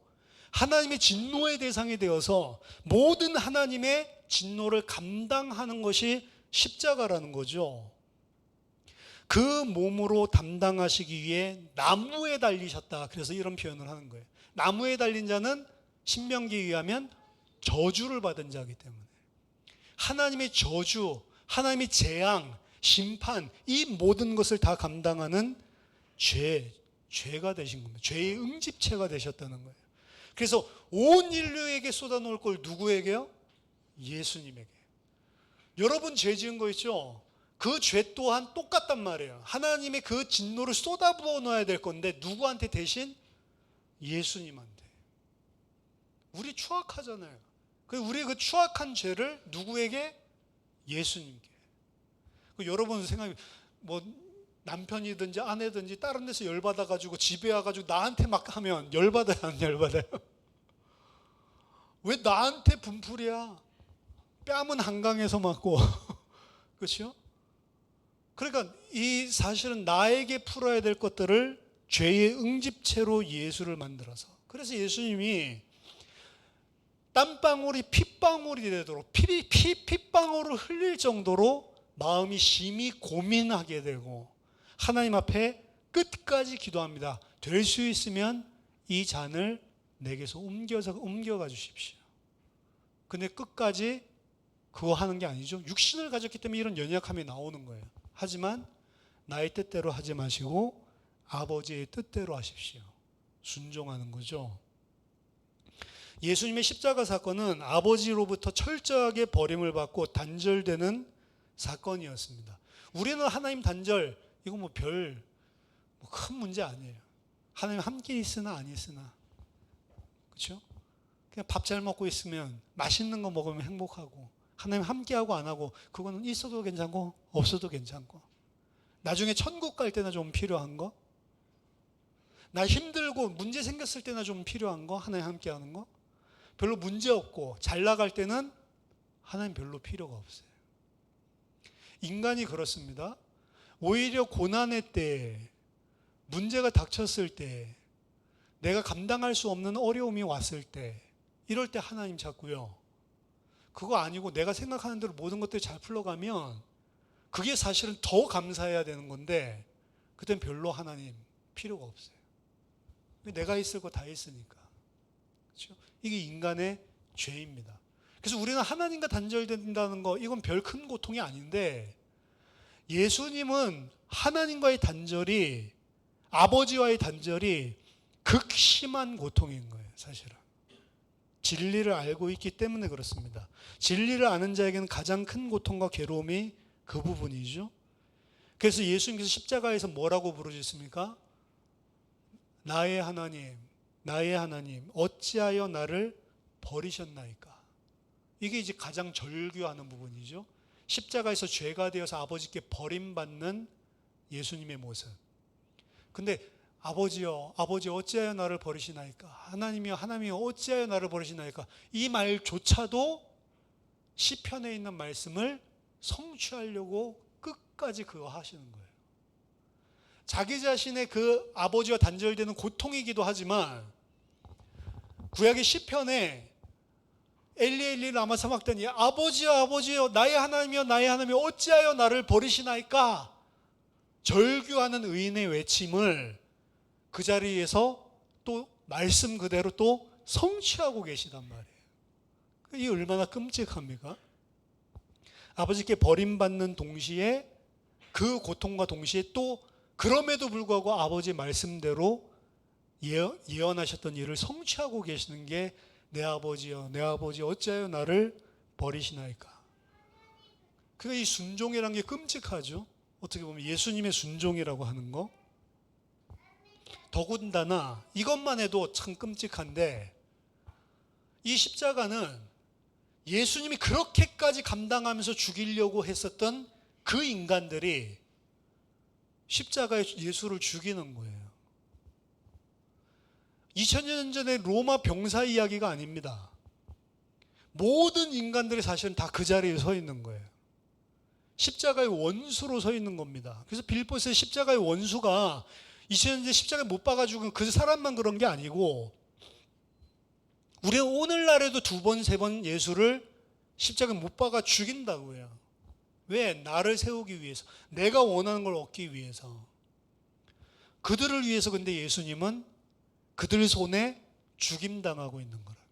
하나님의 진노의 대상이 되어서 모든 하나님의 진노를 감당하는 것이 십자가라는 거죠. 그 몸으로 담당하시기 위해 나무에 달리셨다. 그래서 이런 표현을 하는 거예요. 나무에 달린 자는 신명기에 의하면 저주를 받은 자이기 때문에 하나님의 저주, 하나님의 재앙, 심판, 이 모든 것을 다 감당하는 죄가 되신 겁니다. 죄의 응집체가 되셨다는 거예요. 그래서 온 인류에게 쏟아놓을 걸 누구에게요? 예수님에게. 여러분 죄 지은 거 있죠? 그 죄 또한 똑같단 말이에요. 하나님의 그 진노를 쏟아부어 놓아야 될 건데 누구한테 대신? 예수님한테. 우리 추악하잖아요. 우리 그 추악한 죄를 누구에게? 예수님께. 여러분 생각해, 뭐 남편이든지 아내든지 다른 데서 열받아가지고 집에 와가지고 나한테 막 하면 열받아요, 안 열받아요? 왜 나한테 분풀이야? 뺨은 한강에서 맞고 그렇죠? 그러니까 이 사실은 나에게 풀어야 될 것들을 죄의 응집체로 예수를 만들어서, 그래서 예수님이 땀방울이 핏방울이 되도록 핏방울을 흘릴 정도로 마음이 심히 고민하게 되고 하나님 앞에 끝까지 기도합니다. 될 수 있으면 이 잔을 내게서 옮겨가 주십시오. 근데 끝까지 그거 하는 게 아니죠. 육신을 가졌기 때문에 이런 연약함이 나오는 거예요. 하지만 나의 뜻대로 하지 마시고 아버지의 뜻대로 하십시오. 순종하는 거죠. 예수님의 십자가 사건은 아버지로부터 철저하게 버림을 받고 단절되는 사건이었습니다. 우리는 하나님 단절, 이거 뭐 큰 문제 아니에요. 하나님 함께 있으나 안 있으나. 그렇죠? 그냥 밥 잘 먹고 있으면, 맛있는 거 먹으면 행복하고, 하나님 함께하고 안 하고, 그거는 있어도 괜찮고 없어도 괜찮고, 나중에 천국 갈 때나 좀 필요한 거, 나 힘들고 문제 생겼을 때나 좀 필요한 거, 하나님 함께하는 거, 별로 문제 없고 잘 나갈 때는 하나님 별로 필요가 없어요. 인간이 그렇습니다. 오히려 고난의 때, 문제가 닥쳤을 때, 내가 감당할 수 없는 어려움이 왔을 때, 이럴 때 하나님 찾고요. 그거 아니고 내가 생각하는 대로 모든 것들이 잘 풀러가면 그게 사실은 더 감사해야 되는 건데 그땐 별로 하나님 필요가 없어요. 내가 있을 거 다 있으니까. 그렇죠? 이게 인간의 죄입니다. 그래서 우리는 하나님과 단절된다는 거, 이건 별 큰 고통이 아닌데, 예수님은 하나님과의 단절이, 아버지와의 단절이 극심한 고통인 거예요, 사실은. 진리를 알고 있기 때문에 그렇습니다. 진리를 아는 자에게는 가장 큰 고통과 괴로움이 그 부분이죠. 그래서 예수님께서 십자가에서 뭐라고 부르셨습니까? 나의 하나님, 나의 하나님, 어찌하여 나를 버리셨나이까? 이게 이제 가장 절규하는 부분이죠. 십자가에서 죄가 되어서 아버지께 버림받는 예수님의 모습. 근데 아버지여, 아버지 어찌하여 나를 버리시나이까? 하나님이여, 하나님이여 어찌하여 나를 버리시나이까? 이 말조차도 시편에 있는 말씀을 성취하려고 끝까지 그거 하시는 거예요. 자기 자신의 그 아버지와 단절되는 고통이기도 하지만 구약의 시편에 엘리 엘리 라마 사박다니 아버지여 아버지여 나의 하나님이여 나의 하나님이여 어찌하여 나를 버리시나이까? 절규하는 의인의 외침을 그 자리에서 또 말씀 그대로 또 성취하고 계시단 말이에요. 이게 얼마나 끔찍합니까? 아버지께 버림받는 동시에 그 고통과 동시에 또 그럼에도 불구하고 아버지 말씀대로 예언하셨던 일을 성취하고 계시는 게 내 아버지여 내 아버지 어찌하여 나를 버리시나이까? 이 순종이라는 게 끔찍하죠. 어떻게 보면 예수님의 순종이라고 하는 거. 더군다나 이것만 해도 참 끔찍한데 이 십자가는 예수님이 그렇게까지 감당하면서 죽이려고 했었던 그 인간들이 십자가에 예수를 죽이는 거예요. 2000년 전의 로마 병사 이야기가 아닙니다. 모든 인간들이 사실은 다 그 자리에 서 있는 거예요. 십자가의 원수로 서 있는 겁니다. 그래서 빌립보서의 십자가의 원수가 2000년 전에 십자가에 못 박아 죽은 그 사람만 그런 게 아니고 우리는 오늘날에도 2번, 3번 예수를 십자가에 못 박아 죽인다고 해요. 왜? 나를 세우기 위해서, 내가 원하는 걸 얻기 위해서. 그들을 위해서 근데 예수님은 그들 손에 죽임당하고 있는 거라고요.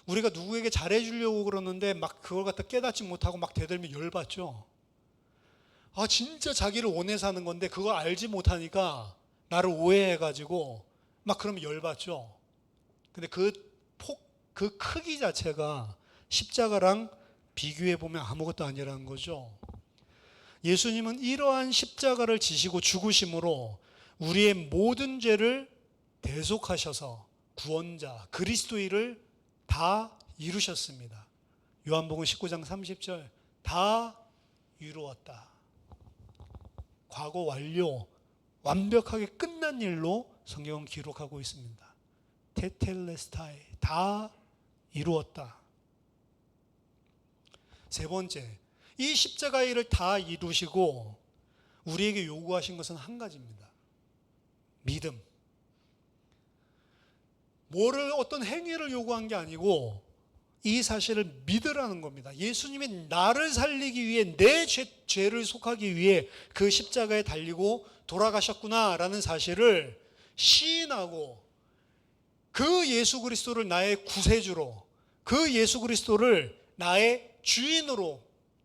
우리가 누구에게 잘해주려고 그러는데 막 그걸 갖다 깨닫지 못하고 막 대들면 열받죠. 아 진짜 자기를 원해서 하는 건데 그걸 알지 못하니까 나를 오해해가지고 막 그러면 열받죠. 근데 그 크기 자체가 십자가랑 비교해보면 아무것도 아니라는 거죠. 예수님은 이러한 십자가를 지시고 죽으심으로 우리의 모든 죄를 대속하셔서 구원자 그리스도의를 다 이루셨습니다. 요한복음 19장 30절 다 이루었다. 과거 완료, 완벽하게 끝난 일로 성경은 기록하고 있습니다. 테텔레스타이 다 이루었다. 세 번째, 이 십자가의 일을 다 이루시고 우리에게 요구하신 것은 한 가지입니다. 믿음. 뭐를 어떤 행위를 요구한 게 아니고 이 사실을 믿으라는 겁니다. 예수님이 나를 살리기 위해 내 죄를 속하기 위해 그 십자가에 달리고 돌아가셨구나라는 사실을 시인하고 그 예수 그리스도를 나의 구세주로 그 예수 그리스도를 나의 주인으로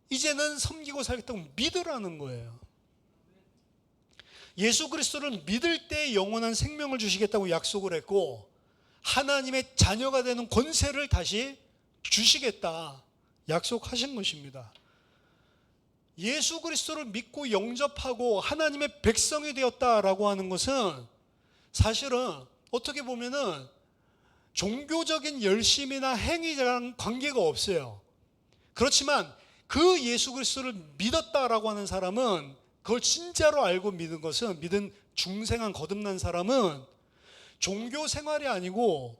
이제는 섬기고 살겠다고 믿으라는 거예요. 예수 그리스도를 믿을 때 영원한 생명을 주시겠다고 약속을 했고 하나님의 자녀가 되는 권세를 다시 주시겠다 약속하신 것입니다. 예수 그리스도를 믿고 영접하고 하나님의 백성이 되었다라고 하는 것은 사실은 어떻게 보면은 종교적인 열심이나 행위랑 관계가 없어요. 그렇지만 그 예수 그리스도를 믿었다라고 하는 사람은 그걸 진짜로 알고 믿은 중생한 거듭난 사람은 종교 생활이 아니고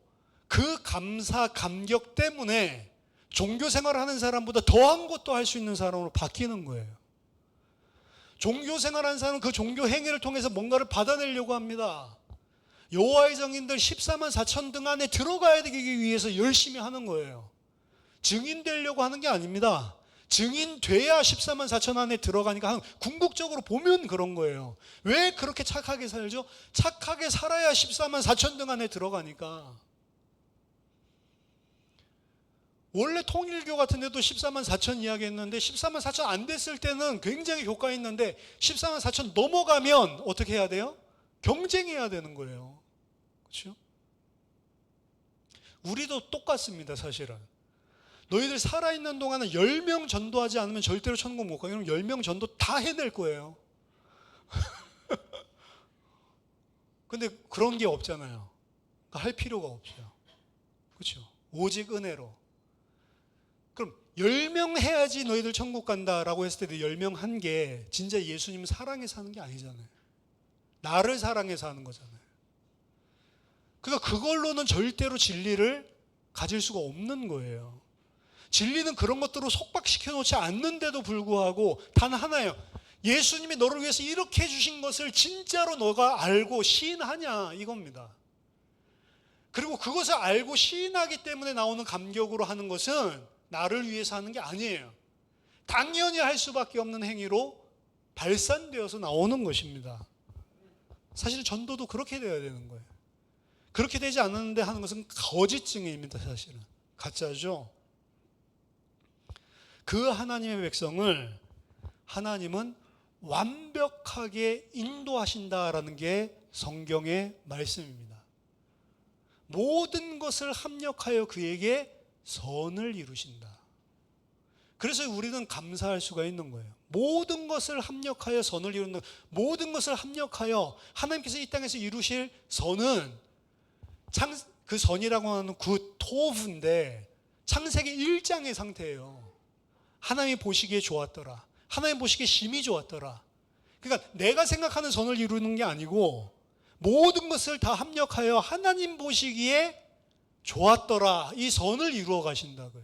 그 감사 감격 때문에 종교 생활을 하는 사람보다 더한 것도 할 수 있는 사람으로 바뀌는 거예요. 종교 생활하는 사람은 그 종교 행위를 통해서 뭔가를 받아내려고 합니다. 여호와의 증인들 14만 4천 등 안에 들어가야 되기 위해서 열심히 하는 거예요. 증인 되려고 하는 게 아닙니다. 증인 돼야 14만 4천 안에 들어가니까 궁극적으로 보면 그런 거예요. 왜 그렇게 착하게 살죠? 착하게 살아야 14만 4천 등 안에 들어가니까. 원래 통일교 같은 데도 14만 4천 이야기 했는데 14만 4천 안 됐을 때는 굉장히 효과 있는데 14만 4천 넘어가면 어떻게 해야 돼요? 경쟁해야 되는 거예요. 그렇죠? 우리도 똑같습니다, 사실은. 너희들 살아있는 동안은 10명 전도하지 않으면 절대로 천국 못 가요. 그럼 10명 전도 다 해낼 거예요. 근데 그런 게 없잖아요. 그러니까 할 필요가 없어요. 그렇죠? 오직 은혜로. 그럼 10명 해야지 너희들 천국 간다라고 했을 때 10명 한 게 진짜 예수님 사랑에 사는 게 아니잖아요. 나를 사랑해서 하는 거잖아요. 그러니까 그걸로는 절대로 진리를 가질 수가 없는 거예요. 진리는 그런 것들로 속박시켜 놓지 않는데도 불구하고 단 하나예요. 예수님이 너를 위해서 이렇게 해주신 것을 진짜로 너가 알고 시인하냐, 이겁니다. 그리고 그것을 알고 시인하기 때문에 나오는 감격으로 하는 것은 나를 위해서 하는 게 아니에요. 당연히 할 수밖에 없는 행위로 발산되어서 나오는 것입니다. 사실 전도도 그렇게 되어야 되는 거예요. 그렇게 되지 않는데 하는 것은 거짓 증인입니다. 사실은 가짜죠. 그 하나님의 백성을 하나님은 완벽하게 인도하신다라는 게 성경의 말씀입니다. 모든 것을 합력하여 그에게 선을 이루신다. 그래서 우리는 감사할 수가 있는 거예요. 모든 것을 합력하여 선을 이루는, 모든 것을 합력하여 하나님께서 이 땅에서 이루실 선은 그 선이라고 하는 토브인데 창세기 1장의 상태예요. 하나님이 보시기에 좋았더라. 하나님 보시기에 심히 좋았더라. 그러니까 내가 생각하는 선을 이루는 게 아니고 모든 것을 다 합력하여 하나님 보시기에 좋았더라. 이 선을 이루어 가신다고요.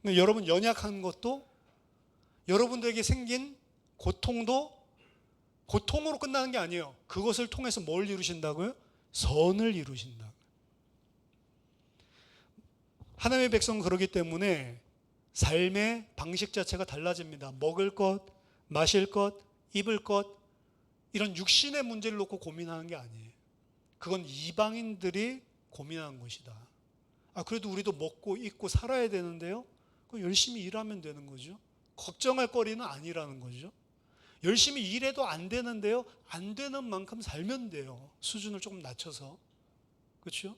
그러니까 여러분 연약한 것도, 여러분들에게 생긴 고통도 고통으로 끝나는 게 아니에요. 그것을 통해서 뭘 이루신다고요? 선을 이루신다. 하나님의 백성은 그렇기 때문에 삶의 방식 자체가 달라집니다. 먹을 것, 마실 것, 입을 것, 이런 육신의 문제를 놓고 고민하는 게 아니에요. 그건 이방인들이 고민하는 것이다. 그래도 우리도 먹고 입고 살아야 되는데요. 열심히 일하면 되는 거죠. 걱정할 거리는 아니라는 거죠. 열심히 일해도 안 되는데요. 안 되는 만큼 살면 돼요. 수준을 조금 낮춰서. 그렇죠?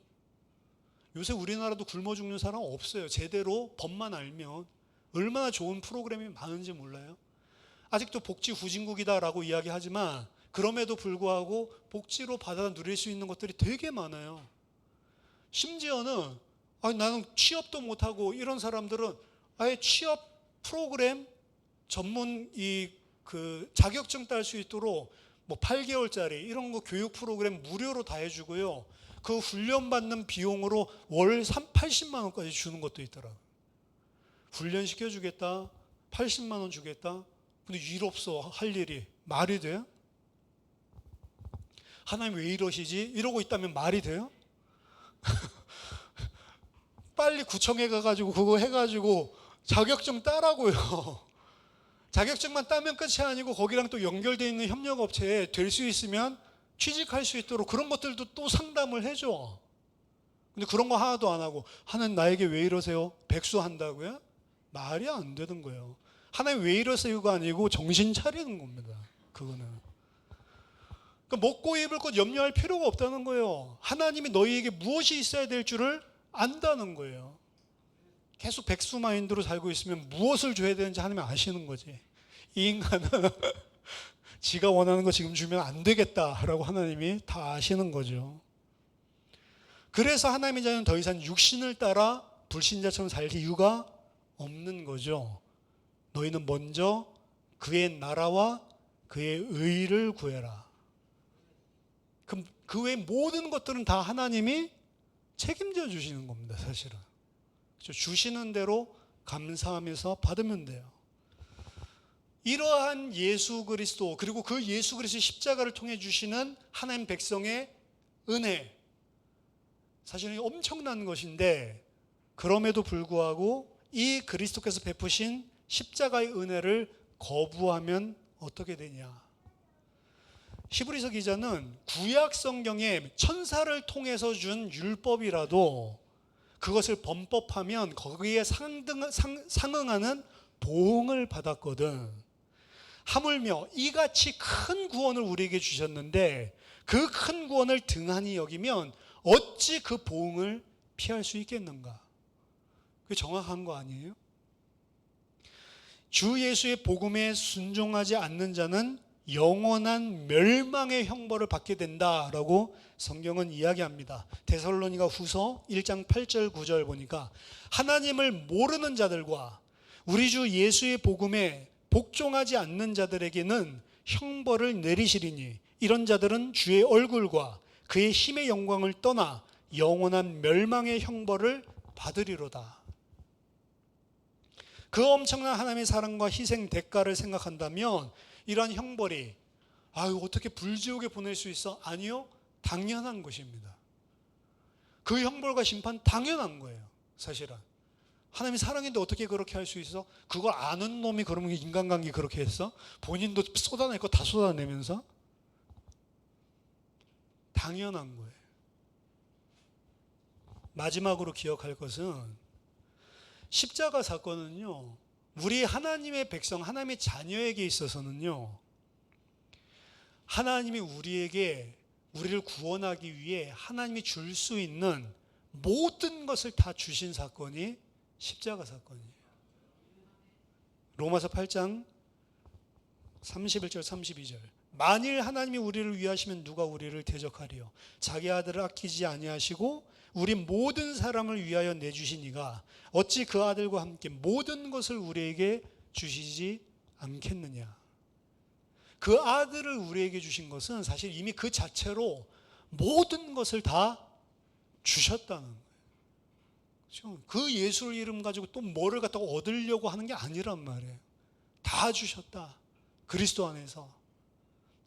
요새 우리나라도 굶어 죽는 사람 없어요. 제대로 법만 알면. 얼마나 좋은 프로그램이 많은지 몰라요. 아직도 복지 후진국이다라고 이야기하지만 그럼에도 불구하고 복지로 받아 누릴 수 있는 것들이 되게 많아요. 심지어는 나는 취업도 못하고 이런 사람들은 아예 취업 프로그램 전문 그 자격증 딸 수 있도록 뭐 8개월짜리 이런 거 교육 프로그램 무료로 다 해주고요. 그 훈련받는 비용으로 월 80만 원까지 주는 것도 있더라고요. 훈련 시켜주겠다. 80만 원 주겠다. 근데 일 없어. 할 일이. 말이 돼요? 하나님 왜 이러시지? 이러고 있다면 말이 돼요? 빨리 구청에 가가지고 그거 해가지고 자격증 따라고요. 자격증만 따면 끝이 아니고 거기랑 또 연결되어 있는 협력업체에 될 수 있으면 취직할 수 있도록 그런 것들도 또 상담을 해줘. 근데 그런 거 하나도 안 하고 하나님 나에게 왜 이러세요? 백수한다고요? 말이 안 되는 거예요. 하나님 왜 이러세요가 아니고 정신 차리는 겁니다. 그거는. 그러니까 먹고 입을 것 염려할 필요가 없다는 거예요. 하나님이 너희에게 무엇이 있어야 될 줄을 안다는 거예요. 계속 백수 마인드로 살고 있으면 무엇을 줘야 되는지 하나님이 아시는 거지. 이 인간은 지가 원하는 거 지금 주면 안 되겠다라고 하나님이 다 아시는 거죠. 그래서 하나님의 자녀는 더 이상 육신을 따라 불신자처럼 살 이유가 없는 거죠. 너희는 먼저 그의 나라와 그의 의를 구해라. 그럼 그 외의 모든 것들은 다 하나님이 책임져 주시는 겁니다. 사실은. 주시는 대로 감사하면서 받으면 돼요. 이러한 예수 그리스도, 그리고 그 예수 그리스도의 십자가를 통해 주시는 하나님 백성의 은혜, 사실은 엄청난 것인데 그럼에도 불구하고 이 그리스도께서 베푸신 십자가의 은혜를 거부하면 어떻게 되냐. 히브리서 기자는 구약 성경에 천사를 통해서 준 율법이라도 그것을 범법하면 거기에 상응하는 보응을 받았거든. 하물며 이같이 큰 구원을 우리에게 주셨는데 그 큰 구원을 등한히 여기면 어찌 그 보응을 피할 수 있겠는가? 그게 정확한 거 아니에요? 주 예수의 복음에 순종하지 않는 자는 영원한 멸망의 형벌을 받게 된다라고 성경은 이야기합니다. 데살로니가 후서 1장 8절 9절 보니까 하나님을 모르는 자들과 우리 주 예수의 복음에 복종하지 않는 자들에게는 형벌을 내리시리니 이런 자들은 주의 얼굴과 그의 힘의 영광을 떠나 영원한 멸망의 형벌을 받으리로다. 그 엄청난 하나님의 사랑과 희생 대가를 생각한다면 이러한 형벌이 어떻게 불지옥에 보낼 수 있어? 아니요, 당연한 것입니다. 그 형벌과 심판 당연한 거예요. 사실은 하나님이 사랑인데 어떻게 그렇게 할 수 있어? 그걸 아는 놈이 그러면 인간관계 그렇게 했어? 본인도 쏟아낼 거 다 쏟아내면서? 당연한 거예요. 마지막으로 기억할 것은 십자가 사건은요, 우리 하나님의 백성, 하나님의 자녀에게 있어서는요, 하나님이 우리를 구원하기 위해 하나님이 줄 수 있는 모든 것을 다 주신 사건이 십자가 사건이에요. 로마서 8장 31절 32절. 만일 하나님이 우리를 위하시면 누가 우리를 대적하리요? 자기 아들을 아끼지 아니하시고 우리 모든 사람을 위하여 내주신 이가 어찌 그 아들과 함께 모든 것을 우리에게 주시지 않겠느냐. 그 아들을 우리에게 주신 것은 사실 이미 그 자체로 모든 것을 다 주셨다는 거예요. 그렇죠? 그 예수의 이름 가지고 또 뭐를 갖다가 얻으려고 하는 게 아니란 말이에요. 다 주셨다. 그리스도 안에서.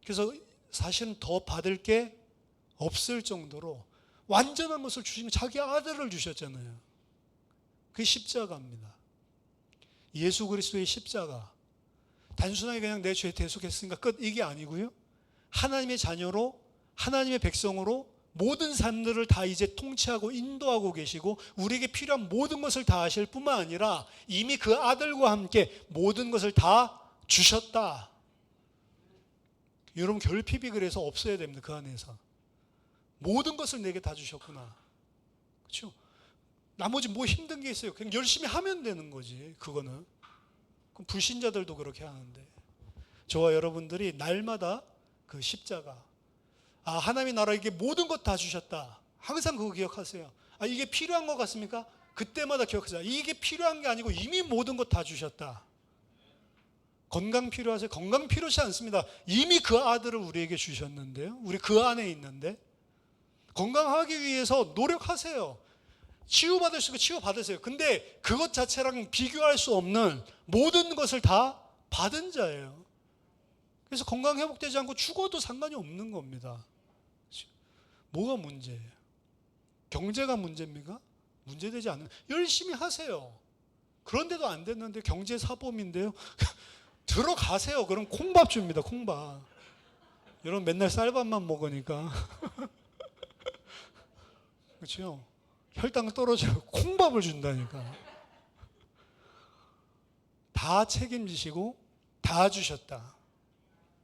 그래서 사실은 더 받을 게 없을 정도로 완전한 것을 주신 자기 아들을 주셨잖아요. 그게 십자가입니다. 예수 그리스도의 십자가. 단순하게 그냥 내 죄 대속했으니까 끝, 이게 아니고요. 하나님의 자녀로, 하나님의 백성으로 모든 삶들을 다 이제 통치하고 인도하고 계시고 우리에게 필요한 모든 것을 다 하실 뿐만 아니라 이미 그 아들과 함께 모든 것을 다 주셨다. 여러분, 결핍이 그래서 없어야 됩니다. 그 안에서 모든 것을 내게 다 주셨구나. 그렇죠? 나머지 뭐 힘든 게 있어요? 그냥 열심히 하면 되는 거지. 그거는 그럼 불신자들도 그렇게 하는데, 저와 여러분들이 날마다 그 십자가, 하나님의 나라에게 모든 것 다 주셨다. 항상 그거 기억하세요. 이게 필요한 것 같습니까? 그때마다 기억하세요. 이게 필요한 게 아니고 이미 모든 것 다 주셨다. 건강 필요하세요? 건강 필요하지 않습니다. 이미 그 아들을 우리에게 주셨는데요. 우리 그 안에 있는데 건강하기 위해서 노력하세요. 치유받을 수 있고 치유받으세요. 근데 그것 자체랑 비교할 수 없는 모든 것을 다 받은 자예요. 그래서 건강 회복되지 않고 죽어도 상관이 없는 겁니다. 뭐가 문제예요? 경제가 문제입니까? 문제되지 않는, 열심히 하세요. 그런데도 안 됐는데 경제 사범인데요. 들어가세요. 그럼 콩밥 줍니다. 콩밥. 여러분 맨날 쌀밥만 먹으니까 그렇죠? 혈당 떨어져요. 콩밥을 준다니까. 다 책임지시고 다 주셨다.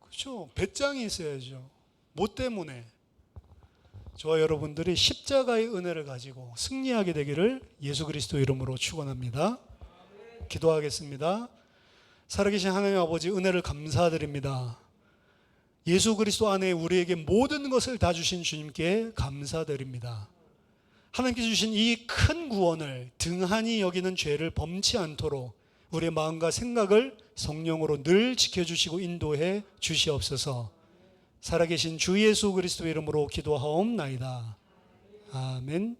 그렇죠? 배짱이 있어야죠. 뭐 때문에? 저와 여러분들이 십자가의 은혜를 가지고 승리하게 되기를 예수 그리스도 이름으로 축원합니다. 기도하겠습니다. 살아계신 하나님 아버지, 은혜를 감사드립니다. 예수 그리스도 안에 우리에게 모든 것을 다 주신 주님께 감사드립니다. 하나님께서 주신 이 큰 구원을 등한히 여기는 죄를 범치 않도록 우리의 마음과 생각을 성령으로 늘 지켜주시고 인도해 주시옵소서. 살아계신 주 예수 그리스도의 이름으로 기도하옵나이다. 아멘.